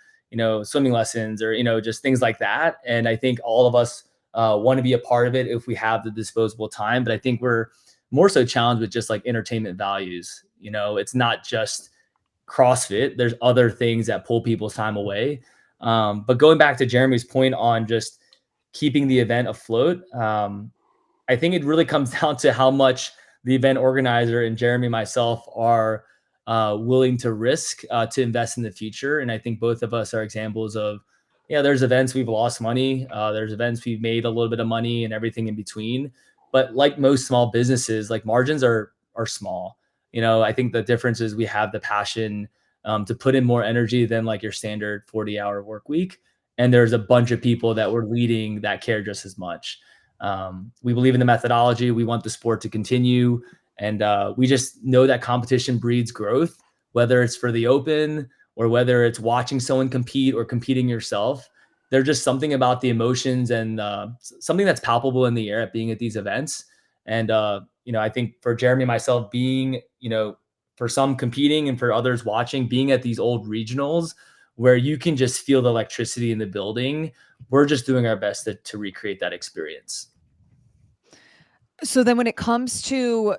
E: swimming lessons or, just things like that. And I think all of us want to be a part of it if we have the disposable time. But I think we're more so challenged with just like entertainment values. It's not just CrossFit. There's other things that pull people's time away. But going back to Jeremy's point on just keeping the event afloat, I think it really comes down to how much the event organizer and Jeremy, myself, are willing to risk to invest in the future. And I think both of us are examples of, there's events we've lost money. There's events we've made a little bit of money and everything in between. But like most small businesses, like margins are small. I think the difference is we have the passion to put in more energy than like your standard 40-hour work week. And there's a bunch of people that we're leading that care just as much. We believe in the methodology. We want the sport to continue. And we just know that competition breeds growth, whether it's for the open or whether it's watching someone compete or competing yourself. There's just something about the emotions and something that's palpable in the air at being at these events. And, I think for Jeremy and myself being, for some competing and for others watching, being at these old regionals where you can just feel the electricity in the building, we're just doing our best to recreate that experience.
B: So then when it comes to,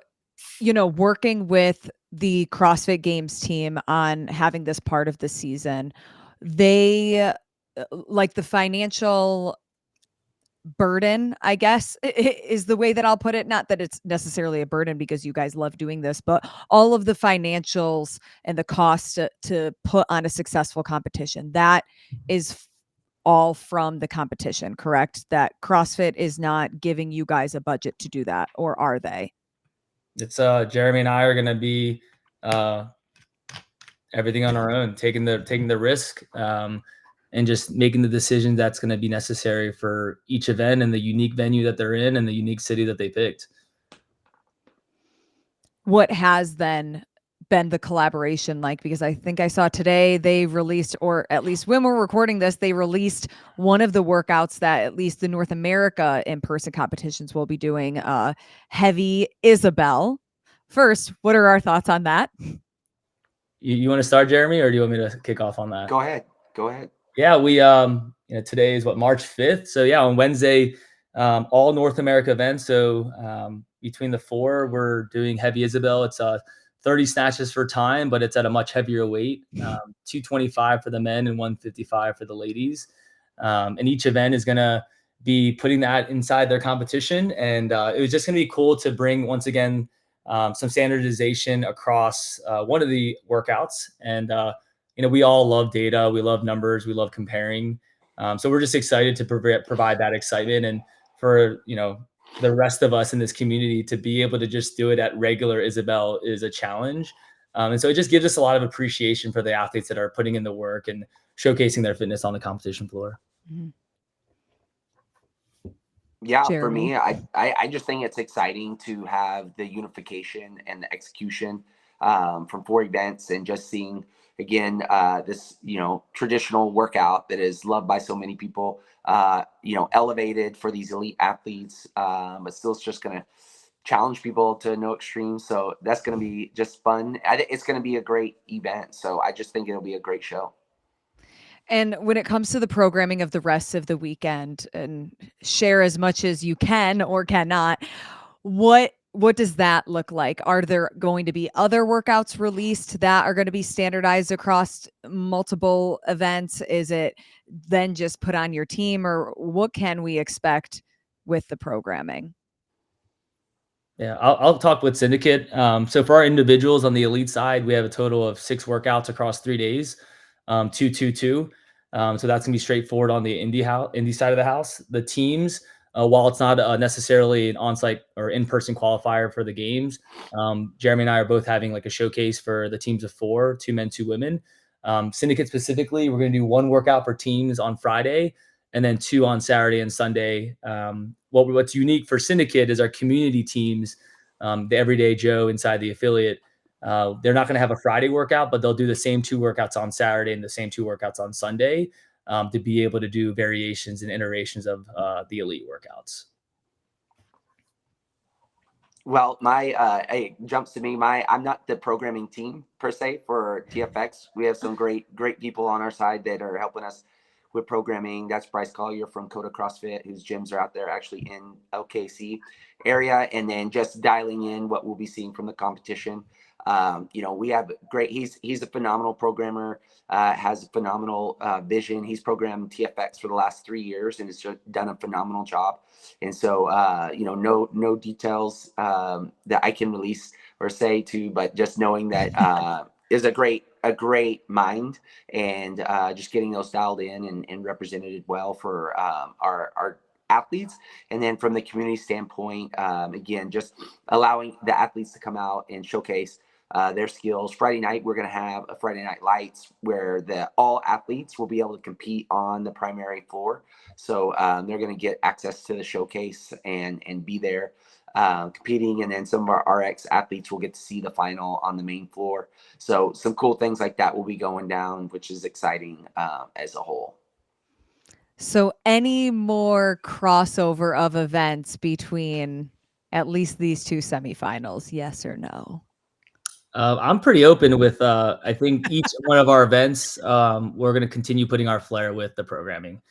B: working with the CrossFit Games team on having this part of the season, they like the financial burden, I guess, is the way that I'll put it. Not that it's necessarily a burden because you guys love doing this, but all of the financials and the cost to put on a successful competition, that is all from the competition, correct? That CrossFit is not giving you guys a budget to do that, or are they?
E: It's Jeremy and I are going to be everything on our own, taking the risk and just making the decision that's going to be necessary for each event and the unique venue that they're in and the unique city that they picked.
B: What has then been the collaboration like? Because I think I saw today they released, or at least when we're recording this, they released one of the workouts that at least the North America in-person competitions will be doing, Heavy Isabel. First, what are our thoughts on that?
E: You want to start, Jeremy, or do you want me to kick off on that?
D: Go ahead.
E: Yeah, we today is March 5th. So yeah, on Wednesday, all North America events. So between the four, we're doing Heavy Isabel. It's 30 snatches for time, but it's at a much heavier weight, 225 for the men and 155 for the ladies. And each event is going to be putting that inside their competition. And it was just going to be cool to bring, once again, some standardization across one of the workouts. And, we all love data. We love numbers. We love comparing. So we're just excited to provide that excitement. And for, the rest of us in this community to be able to just do it at regular Isabel is a challenge. And so it just gives us a lot of appreciation for the athletes that are putting in the work and showcasing their fitness on the competition floor.
B: Mm-hmm.
D: Yeah,
B: Jeremy?
D: for me, I just think it's exciting to have the unification and the execution from 4 events and just seeing, again, this, traditional workout that is loved by so many people, elevated for these elite athletes, but still it's just going to challenge people to no extreme. So that's going to be just fun. It's going to be a great event. So I just think it'll be a great show.
B: And when it comes to the programming of the rest of the weekend, and share as much as you can or cannot, what does that look like? Are there going to be other workouts released that are going to be standardized across multiple events? Is it then just put on your team, or what can we expect with the programming?
E: Yeah, I'll talk with Syndicate. So for our individuals on the elite side, we have a total of 6 workouts across 3 days, 2, 2, 2. So that's gonna be straightforward on the indie side of the house. The teams, while it's not necessarily an on-site or in-person qualifier for the games, Jeremy and I are both having like a showcase for the teams of 4, 2 men, 2 women. Syndicate specifically, we're gonna do 1 workout for teams on Friday, and then 2 on Saturday and Sunday. What's unique for Syndicate is our community teams, the Everyday Joe inside the affiliate. They're not going to have a Friday workout, but they'll do the same 2 workouts on Saturday and the same 2 workouts on Sunday, to be able to do variations and iterations of the elite workouts.
D: Well, it jumps to me. I'm not the programming team per se for TFX. We have some great people on our side that are helping us with programming. That's Bryce Collier from Coda CrossFit, whose gyms are out there actually in LKC area, and then just dialing in what we'll be seeing from the competition. We have great. He's a phenomenal programmer. Has a phenomenal vision. He's programmed TFX for the last 3 years and has done a phenomenal job. And so, no details that I can release or say to, but just knowing that is a great mind, and just getting those dialed in and represented well for our athletes. And then from the community standpoint, again, just allowing the athletes to come out and showcase their skills. Friday night, we're going to have a Friday Night Lights where all athletes will be able to compete on the primary floor. So they're going to get access to the showcase and be there competing. And then some of our RX athletes will get to see the final on the main floor. So some cool things like that will be going down, which is exciting as a whole.
B: So any more crossover of events between at least these 2 semifinals, yes or no?
E: I'm pretty open with, I think each one of our events, we're going to continue putting our flair with the programming.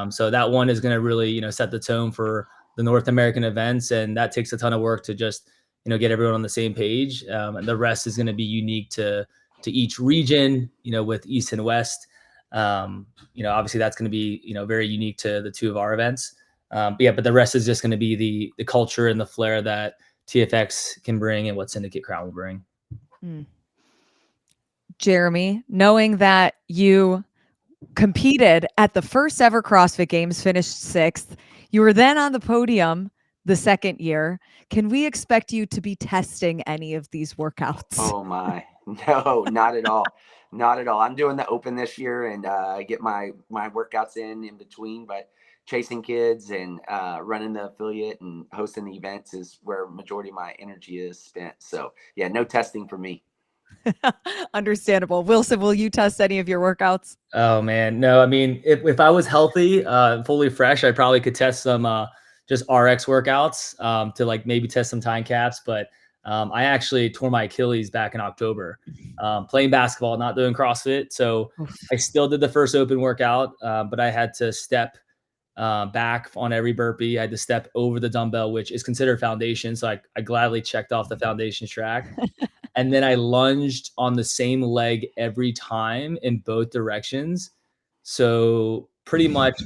E: So that one is going to really, set the tone for the North American events. And that takes a ton of work to just, get everyone on the same page. And the rest is going to be unique to each region, with East and West. Obviously that's going to be, very unique to the 2 of our events. But the rest is just going to be the culture and the flair that TFX can bring and what Syndicate Crown will bring.
B: Jeremy, knowing that you competed at the first ever CrossFit Games, finished 6th, you were then on the podium the second year. Can we expect you to be testing any of these workouts?
D: Oh my, no, not at all. Not at all. I'm doing the open this year and get my workouts in between, but chasing kids and running the affiliate and hosting the events is where majority of my energy is spent. So yeah, no testing for me.
B: Understandable. Wilson, will you test any of your workouts?
E: Oh man, no. I mean, if I was healthy, fully fresh, I probably could test some just RX workouts to like maybe test some time caps. But I actually tore my Achilles back in October, playing basketball, not doing CrossFit. So I still did the first open workout, but I had to step back on every burpee. I had to step over the dumbbell, which is considered foundation. So I gladly checked off the foundation track. And then I lunged on the same leg every time in both directions. So pretty much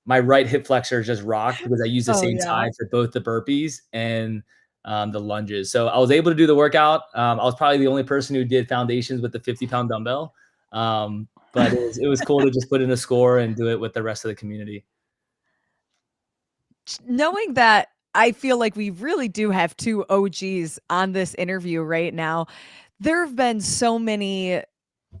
E: my right hip flexor just rocked because I used the same tie for both the burpees and the lunges. So I was able to do the workout. I was probably the only person who did foundations with the 50-pound dumbbell. But it was cool to just put in a score and do it with the rest of the community.
B: Knowing that, I feel like we really do have 2 OGs on this interview right now. There have been so many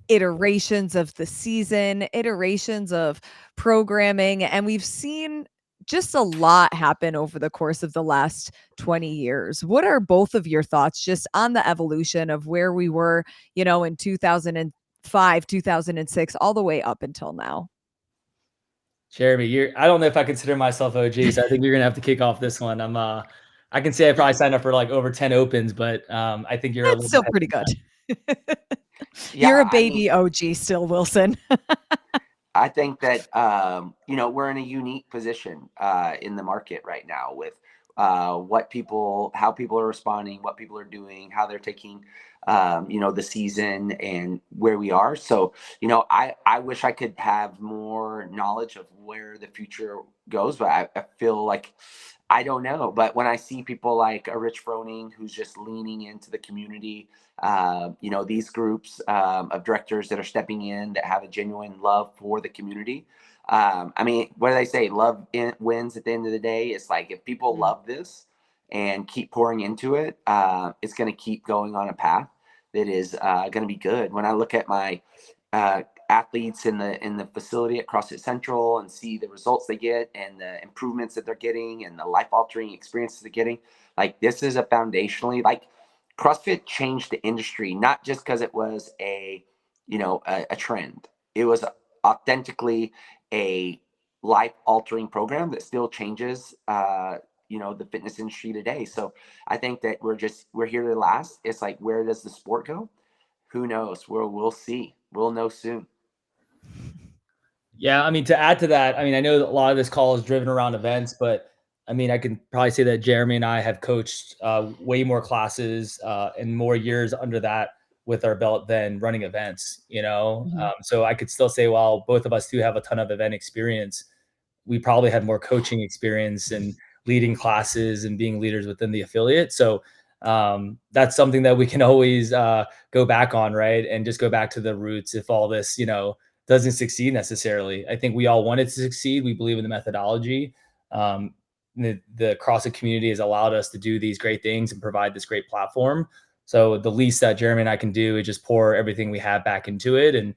B: iterations of the season, iterations of programming, and we've seen just a lot happen over the course of the last 20 years. What are both of your thoughts just on the evolution of where we were, in 2005, 2006, all the way up until now?
E: Jeremy, I don't know if I consider myself OG, so I think you're gonna have to kick off this one. I can say I probably signed up for like over 10 opens, but I think you're
B: That's still pretty good.
D: Yeah,
B: You're a baby OG still, Wilson.
D: I think that we're in a unique position in the market right now with how people are responding, what people are doing, how they're taking the season and where we are. So I wish I could have more knowledge of where the future goes, but I feel like I don't know, but when I see people like a Rich Froning who's just leaning into the community, these groups of directors that are stepping in that have a genuine love for the community. I mean, what do they say? Wins at the end of the day. It's like if people love this and keep pouring into it, it's going to keep going on a path that is going to be good. When I look at my athletes in the facility at CrossFit Central and see the results they get and the improvements that they're getting and the life altering experiences they're getting, like this is a foundationally, like CrossFit changed the industry, not just because it was a trend. It was authentically a life altering program that still changes the fitness industry today. So I think that we're here to last. It's like, where does the sport go? Who knows? We'll see. We'll know soon.
E: Yeah, I mean, to add to that, I mean, I know that a lot of this call is driven around events, but I mean, I can probably say that Jeremy and I have coached way more classes and more years under that with our belt than running events, So I could still say, while both of us do have a ton of event experience, we probably had more coaching experience and leading classes and being leaders within the affiliate. So that's something that we can always go back on, right? And just go back to the roots if all this, doesn't succeed necessarily. I think we all want it to succeed. We believe in the methodology. The CrossFit community has allowed us to do these great things and provide this great platform. So the least that Jeremy and I can do is just pour everything we have back into it. And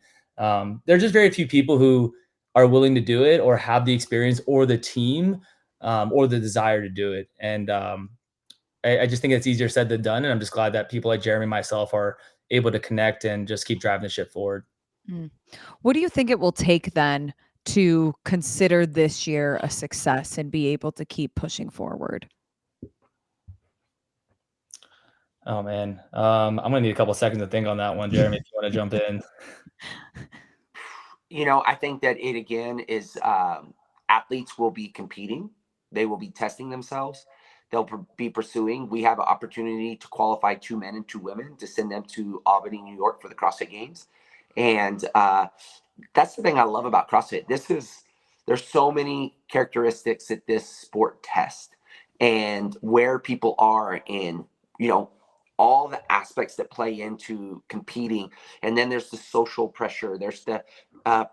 E: there's just very few people who are willing to do it or have the experience or the team or the desire to do it. And I just think it's easier said than done. And I'm just glad that people like Jeremy and myself are able to connect and just keep driving the ship forward.
B: What do you think it will take then to consider this year a success and be able to keep pushing forward?
E: Oh man. I'm gonna need a couple seconds to think on that one, Jeremy, if you want to jump in.
D: I think that it again is athletes will be competing. They will be testing themselves. They'll be pursuing. We have an opportunity to qualify 2 men and 2 women to send them to Albany, New York for the CrossFit Games. And that's the thing I love about CrossFit. There's so many characteristics that this sport tests and where people are in, all the aspects that play into competing. And then there's the social pressure. There's the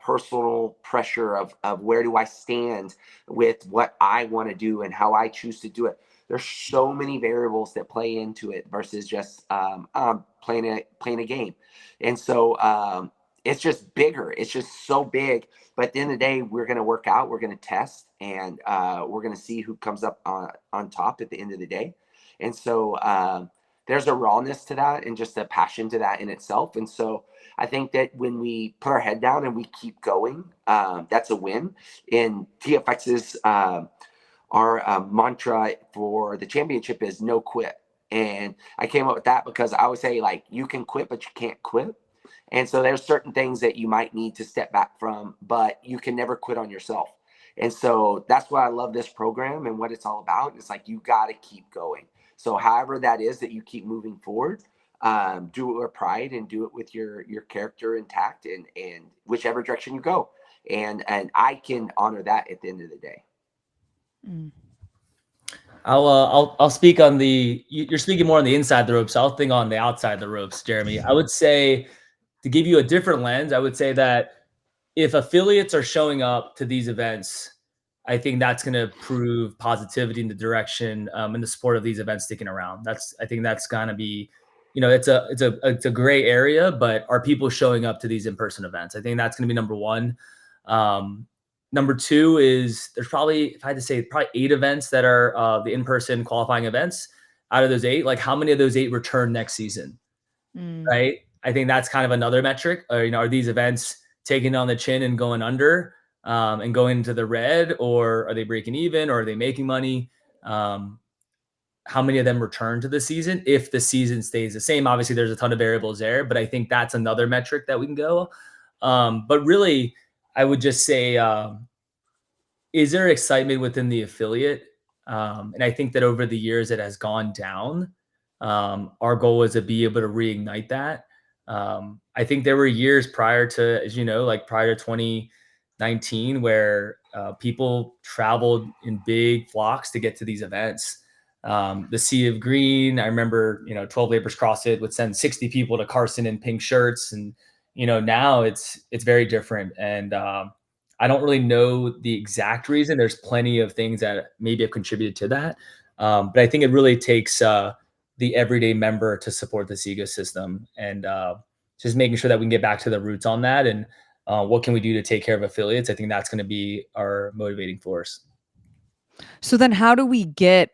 D: personal pressure of where do I stand with what I want to do and how I choose to do it. There's so many variables that play into it versus just playing a game. And so it's just bigger. It's just so big. But at the end of the day, we're going to work out, we're going to test, and we're going to see who comes up on top at the end of the day. And so there's a rawness to that and just a passion to that in itself. And so I think that when we put our head down and we keep going, that's a win. In TFX's our mantra for the championship is no quit. And I came up with that because I would say, like, you can quit, but you can't quit. And so there's certain things that you might need to step back from, but you can never quit on yourself. And so that's why I love this program and what it's all about. It's like, you got to keep going. So however that is that you keep moving forward, do it with pride and do it with your character intact and whichever direction you go. And I can honor that at the end of the day.
E: I'll speak on you're speaking more on the inside the ropes. So I'll think on the outside the ropes, Jeremy. I would say, to give you a different lens, I would say that if affiliates are showing up to these events, I think that's going to prove positivity in the direction and the support of these events sticking around. I think that's going to be, it's a gray area, but are people showing up to these in-person events? I think that's going to be number one. Number two is there's probably, if I had to say, probably 8 events that are the in-person qualifying events. Out of those 8, like, how many of those 8 return next season? Right? I think that's kind of another metric. Are these events taking on the chin and going under and going into the red, or are they breaking even, or are they making money? How many of them return to the season if the season stays the same? Obviously, there's a ton of variables there, but I think that's another metric that we can go. But really, I would just say, is there excitement within the affiliate? And I think that over the years it has gone down. Our goal is to be able to reignite that. I think there were years prior to, as you know, like prior to 19 where people traveled in big flocks to get to these events. The Sea of Green, I remember, 12 Labors CrossFit would send 60 people to Carson in pink shirts. And, now it's very different. And I don't really know the exact reason. There's plenty of things that maybe have contributed to that. But I think it really takes the everyday member to support this ecosystem, and just making sure that we can get back to the roots on that. And what can we do to take care of affiliates? I think that's going to be our motivating force.
B: So then how do we get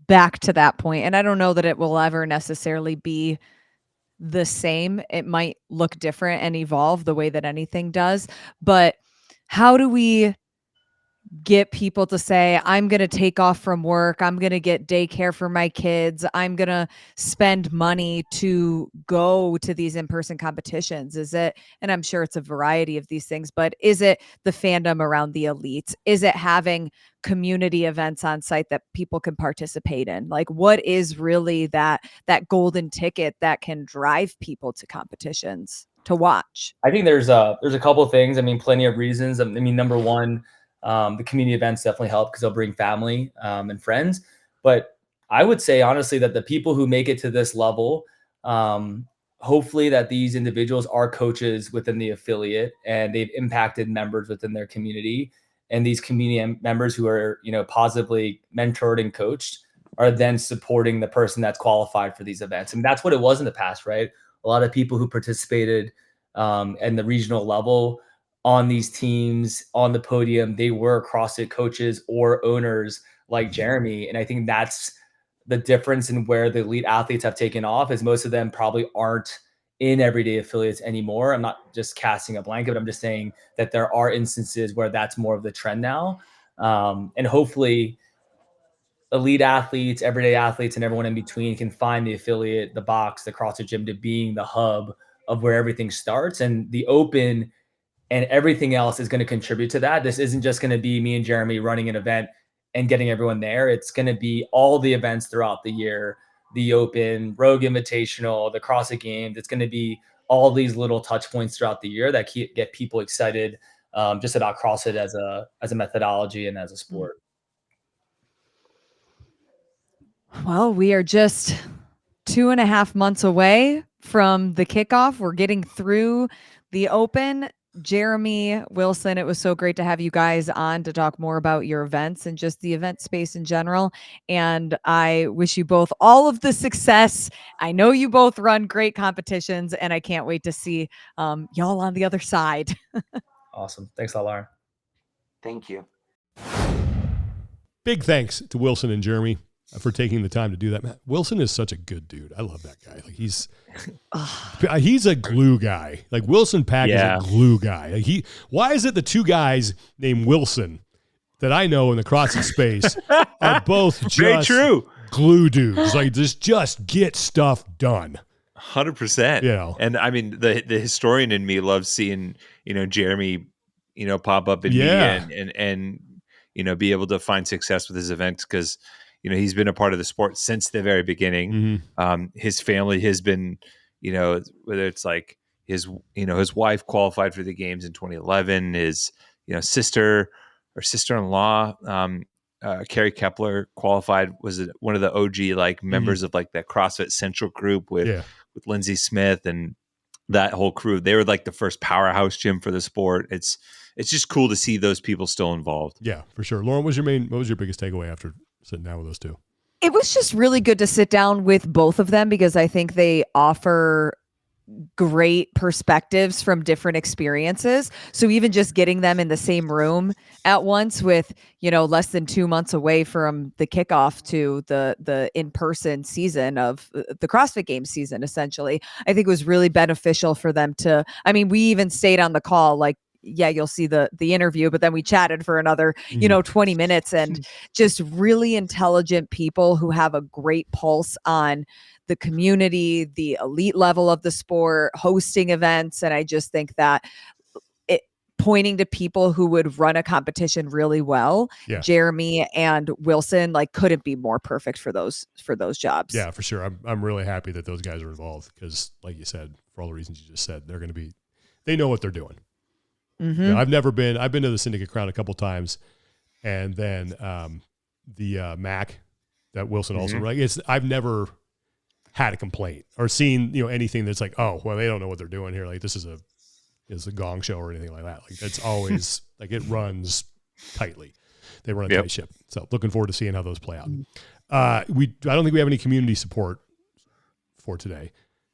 B: back to that point? And I don't know that it will ever necessarily be the same. It might look different and evolve the way that anything does. But how do we get people to say, I'm going to take off from work, I'm going to get daycare for my kids, I'm going to spend money to go to these in-person competitions? Is it, and I'm sure it's a variety of these things, but is it the fandom around the elites? Is it having community events on site that people can participate in? Like, what is really that golden ticket that can drive people to competitions to watch?
E: I think there's a couple of things. I mean, plenty of reasons. I mean, number one, the community events definitely help because they'll bring family and friends. But I would say honestly that the people who make it to this level, hopefully that these individuals are coaches within the affiliate and they've impacted members within their community. And these community members who are, positively mentored and coached are then supporting the person that's qualified for these events. And that's what it was in the past, right? A lot of people who participated at the regional level on these teams, on the podium, they were CrossFit coaches or owners like Jeremy. And I think that's the difference in where the elite athletes have taken off, is most of them probably aren't in everyday affiliates anymore. I'm not just casting a blanket, but I'm just saying that there are instances where that's more of the trend now. And hopefully elite athletes, everyday athletes, and everyone in between can find the affiliate, the box, the CrossFit gym to being the hub of where everything starts. And the open and everything else is going to contribute to that. This isn't just going to be me and Jeremy running an event and getting everyone there. It's going to be all the events throughout the year, the Open, Rogue Invitational, the CrossFit Games. It's going to be all these little touch points throughout the year that get people excited just about CrossFit as a methodology and as a sport.
B: Well, we are just 2.5 months away from the kickoff. We're getting through the Open. Jeremy, Wilson, it was so great to have you guys on to talk more about your events and just the event space in general. And I wish you both all of the success. I know you both run great competitions, and I can't wait to see y'all on the other side.
E: Awesome. Thanks a lot, Lauren.
D: Thank you.
A: Big thanks to Wilson and Jeremy for taking the time to do that. Man, Wilson is such a good dude. I love that guy. Like he's a glue guy. Like Wilson Pack is a glue guy. Like why is it the two guys named Wilson that I know in the CrossFit space are both just
C: very true
A: glue dudes? Like just get stuff done.
C: 100%. And I mean, the historian in me loves seeing, Jeremy, pop up in media and be able to find success with his events, because he's been a part of the sport since the very beginning.
A: Mm-hmm.
C: His family has been, whether it's like his wife qualified for the games in 2011, his, sister or sister-in-law, Carrie Kepler qualified, was one of the OG members of like that CrossFit Central group with Lindsay Smith and that whole crew. They were like the first powerhouse gym for the sport. It's just cool to see those people still involved.
A: Yeah, for sure. Lauren, what was your biggest takeaway after sitting down with those two?
B: It was just really good to sit down with both of them, because I think they offer great perspectives from different experiences. So even just getting them in the same room at once with, less than 2 months away from the kickoff to the in-person season of the CrossFit Games season, essentially, I think was really beneficial for them to, we even stayed on the call, like, yeah, you'll see the interview, but then we chatted for another, 20 minutes, and just really intelligent people who have a great pulse on the community, the elite level of the sport, hosting events. And I just think that pointing to people who would run a competition really well, Jeremy and Wilson, couldn't be more perfect for those jobs.
A: Yeah, for sure. I'm really happy that those guys are involved, because like you said, for all the reasons you just said, they know what they're doing. Yeah, I've been to the Syndicate Crown a couple times, and then the Mac that Wilson also I've never had a complaint or seen anything that's like, oh well, they don't know what they're doing here. Like this is a gong show or anything like that. Like that's always like it runs tightly. They run a tight ship. So looking forward to seeing how those play out. I don't think we have any community support for today.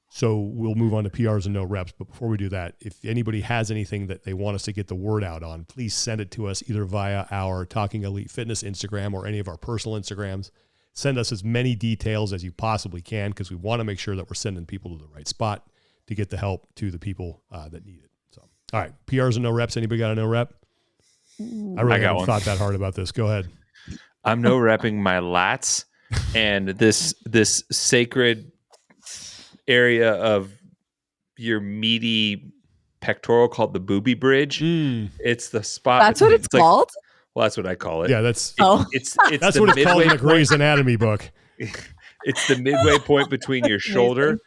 A: So we'll move on to PRs and no reps. But before we do that, if anybody has anything that they want us to get the word out on, please send it to us either via our Talking Elite Fitness Instagram or any of our personal Instagrams. Send us as many details as you possibly can because we want to make sure that we're sending people to the right spot to get the help to the people that need it. So, all right, PRs and no reps. Anybody got a no rep? I really haven't thought that hard about this. Go ahead.
C: I'm no repping my lats and this sacred area of your meaty pectoral called the booby bridge. It's the spot.
B: That's what it's called?
C: Well, that's what I call it.
A: Yeah, that's
C: it's
A: that's what it's called in the Grey's Anatomy book.
C: It's the midway point between your shoulder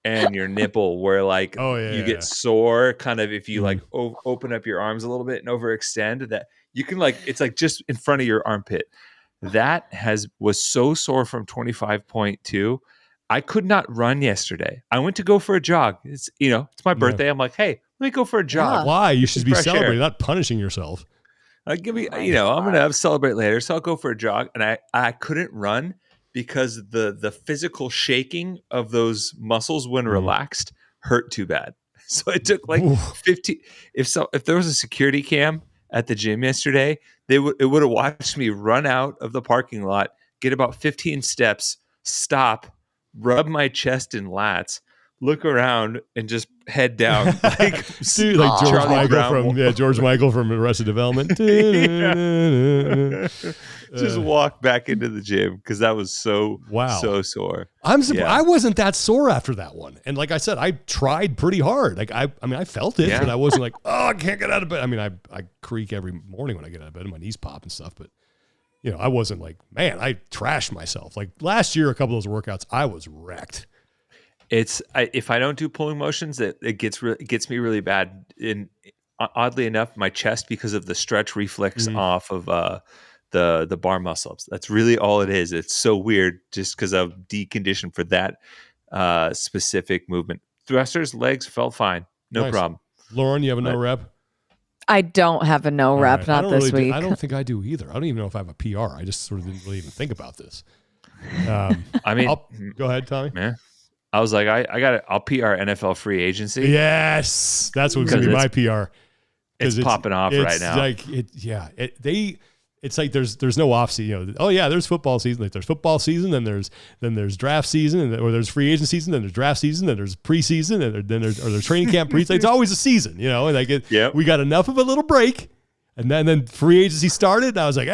C: and your nipple where you get sore kind of if you open up your arms a little bit and overextend that you can it's just in front of your armpit. That was so sore from 25.2. I could not run yesterday. I went to go for a jog. It's my birthday. Yeah. I'm like, hey, let me go for a jog.
A: Why? You should be celebrating, not punishing yourself.
C: I'm gonna celebrate later, so I'll go for a jog. And I couldn't run because the physical shaking of those muscles when relaxed hurt too bad. So it took 50. If there was a security cam at the gym yesterday, it would have watched me run out of the parking lot, get about 15 steps, stop, rub my chest and lats, look around, and just head down
A: George Michael from Arrested Development.
C: Just walk back into the gym because that was so sore.
A: I'm surprised I wasn't that sore after that one. And like I said, I tried pretty hard. Like I felt it, but I wasn't like, oh, I can't get out of bed. I mean, I creak every morning when I get out of bed and my knees pop and stuff, but I wasn't like, man, I trashed myself. Like last year, a couple of those workouts, I was wrecked.
C: If I don't do pulling motions, it gets me really bad. Oddly enough, my chest, because of the stretch reflex off of the bar muscle ups. That's really all it is. It's so weird, just because I'm deconditioned for that specific movement. Thrusters, legs felt fine, no problem.
A: Lauren, you have a no rep?
B: I don't have a no rep,
A: right.
B: not this week.
A: I don't think I do either. I don't even know if I have a PR. I just sort of didn't really even think about this. Go ahead, Tommy.
C: Yeah. I was like, I'll PR NFL free agency.
A: Yes, that's what's going to be my PR.
C: It's popping off right now.
A: It's like there's no off season. Oh yeah, there's football season. Like there's football season, then there's draft season, or there's free agent season, then there's draft season, then there's preseason, and then there's training camp preseason. It's always a season, we got enough of a little break. And then free agency started, and I was like,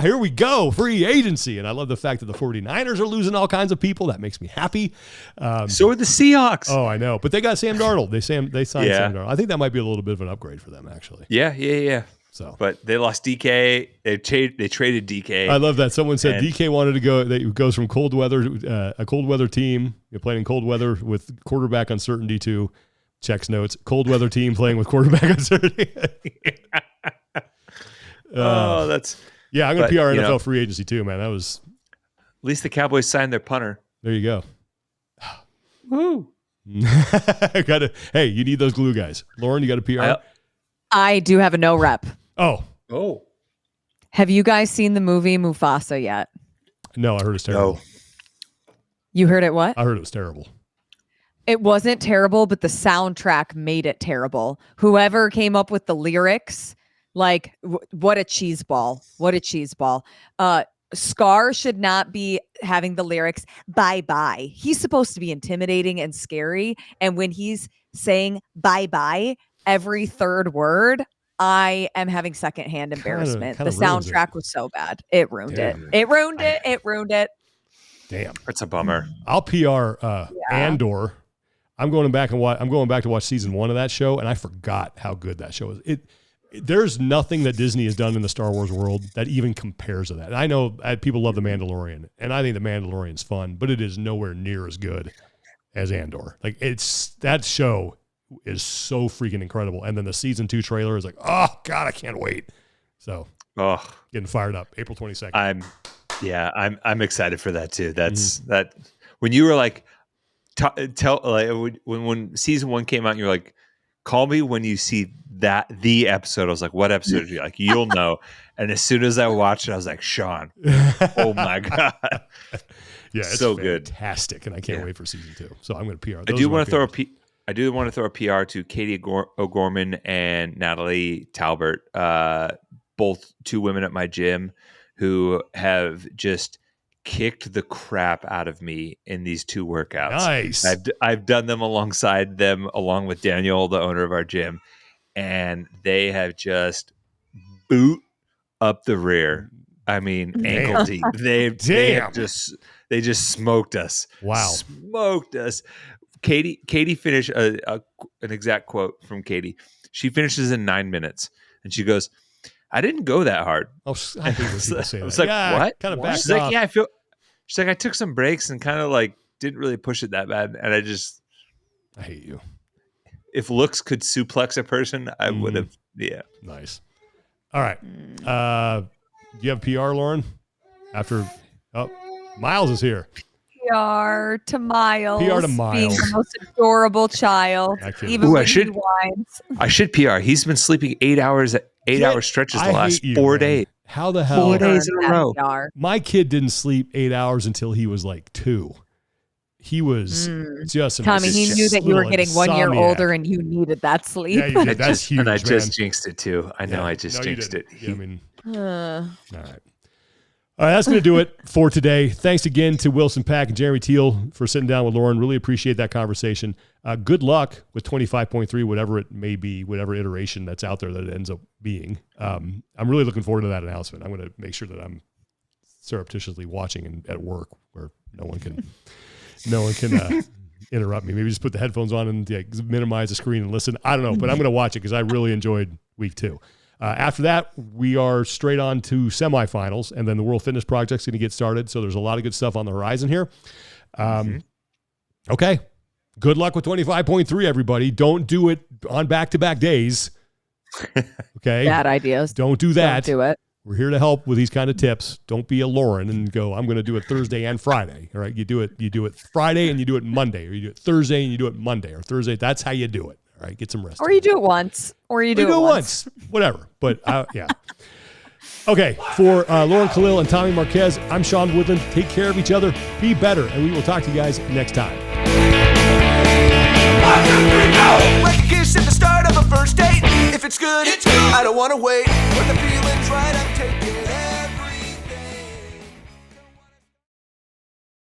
A: here we go, free agency. And I love the fact that the 49ers are losing all kinds of people. That makes me happy.
C: So are the Seahawks.
A: Oh, I know. But they got Sam Darnold. They signed Sam Darnold. I think that might be a little bit of an upgrade for them, actually.
C: Yeah.
A: So,
C: but they lost DK. They traded DK.
A: I love that. Someone said DK wanted to go. That goes from cold weather, a cold weather team, playing in cold weather with quarterback uncertainty to checks notes. Cold weather team playing with quarterback uncertainty.
C: That's
A: I'm going to PR NFL free agency too, man. That was
C: at least the Cowboys signed their punter.
A: There you go.
C: Woo!
A: Hey, you need those glue guys. Lauren, you got a PR?
B: I do have a no rep.
A: Oh.
B: Have you guys seen the movie Mufasa yet?
A: No, I heard it's terrible.
C: No.
B: You heard it what?
A: I heard it was terrible.
B: It wasn't terrible, but the soundtrack made it terrible. Whoever came up with the lyrics, what a cheese ball. What a cheese ball. Scar should not be having the lyrics, bye-bye. He's supposed to be intimidating and scary. And when he's saying bye-bye, every third word, I am having secondhand embarrassment. The soundtrack was so bad. It ruined it. It ruined it. It ruined it.
A: Damn.
C: It's a bummer.
A: I'll PR Andor. I'm going back to watch season 1 of that show, and I forgot how good that show is. There's nothing that Disney has done in the Star Wars world that even compares to that. And I know people love The Mandalorian, and I think The Mandalorian's fun, but it is nowhere near as good as Andor. Like that show is so freaking incredible. And then the season 2 trailer is like, oh God, I can't wait. So getting fired up. April 22nd.
C: I'm excited for that too. That's that when you were like, when season 1 came out, you're like, call me when you see the episode. I was like, what episode are you like? You'll know. And as soon as I watched it, I was like, Sean, oh my God.
A: Yeah, it's
C: so
A: fantastic. And I can't wait for season 2. So I'm going to PR.
C: I do want to throw a PR to Katie O'Gorman and Natalie Talbert, both 2 women at my gym who have just kicked the crap out of me in these 2 workouts.
A: Nice.
C: I've done them alongside them, along with Daniel, the owner of our gym, and they have just boot up the rear. I mean, ankle deep. They just smoked us.
A: Wow.
C: Smoked us. Katie finished an exact quote from Katie. She finishes in 9 minutes, and she goes, I didn't go that hard.
A: Oh, I hate when people say that.
C: I was like, what?
A: Kind of
C: She's like, yeah, she's like, I took some breaks and kind of like didn't really push it that bad. And
A: I hate you.
C: If looks could suplex a person, I would have. Yeah.
A: Nice. All right. Do you have PR, Lauren? Miles is here.
B: PR to Miles.
A: PR to Miles.
B: Being the most adorable child. Even when he whines.
C: I should PR. He's been sleeping 8 hours, 8-hour stretches the last 4 days.
A: How the hell?
C: 4 days in a row.
B: PR.
A: My kid didn't sleep 8 hours until he was like 2. He was just
B: Tommy, he knew that you were getting 1 year older and you needed that sleep.
A: Yeah, you did. That's huge.
C: And I just jinxed it too. I know I just jinxed it.
A: Yeah, I mean, all right. All right, that's going to do it for today. Thanks again to Wilson Pack and Jeremy Thiel for sitting down with Lauren. Really appreciate that conversation. Good luck with 25.3, whatever it may be, whatever iteration that's out there that it ends up being. I'm really looking forward to that announcement. I'm going to make sure that I'm surreptitiously watching and at work where no one can interrupt me. Maybe just put the headphones on and minimize the screen and listen. I don't know, but I'm going to watch it because I really enjoyed week 2. After that, we are straight on to semifinals, and then the World Fitness Project's going to get started. So there's a lot of good stuff on the horizon here. Okay. Good luck with 25.3, everybody. Don't do it on back-to-back days. Okay.
B: Bad ideas.
A: Don't do that.
B: Don't do it.
A: We're here to help with these kind of tips. Don't be a Lauren and go, I'm going to do it Thursday and Friday. All right. You do it Friday and you do it Monday, or you do it Thursday and you do it Monday, or Thursday. That's how you do it. All right. Get some rest.
B: Or you do it once. Or you do it once.
A: Whatever. But yeah. Okay. For Lauren Khalil and Tommy Marquez, I'm Sean Woodland. Take care of each other. Be better. And we will talk to you guys next time.
F: 1, 2, 3, go! Like a kiss at the start of a first date. If it's good, it's good. I don't want to wait. When the feeling's right, I'm taking it.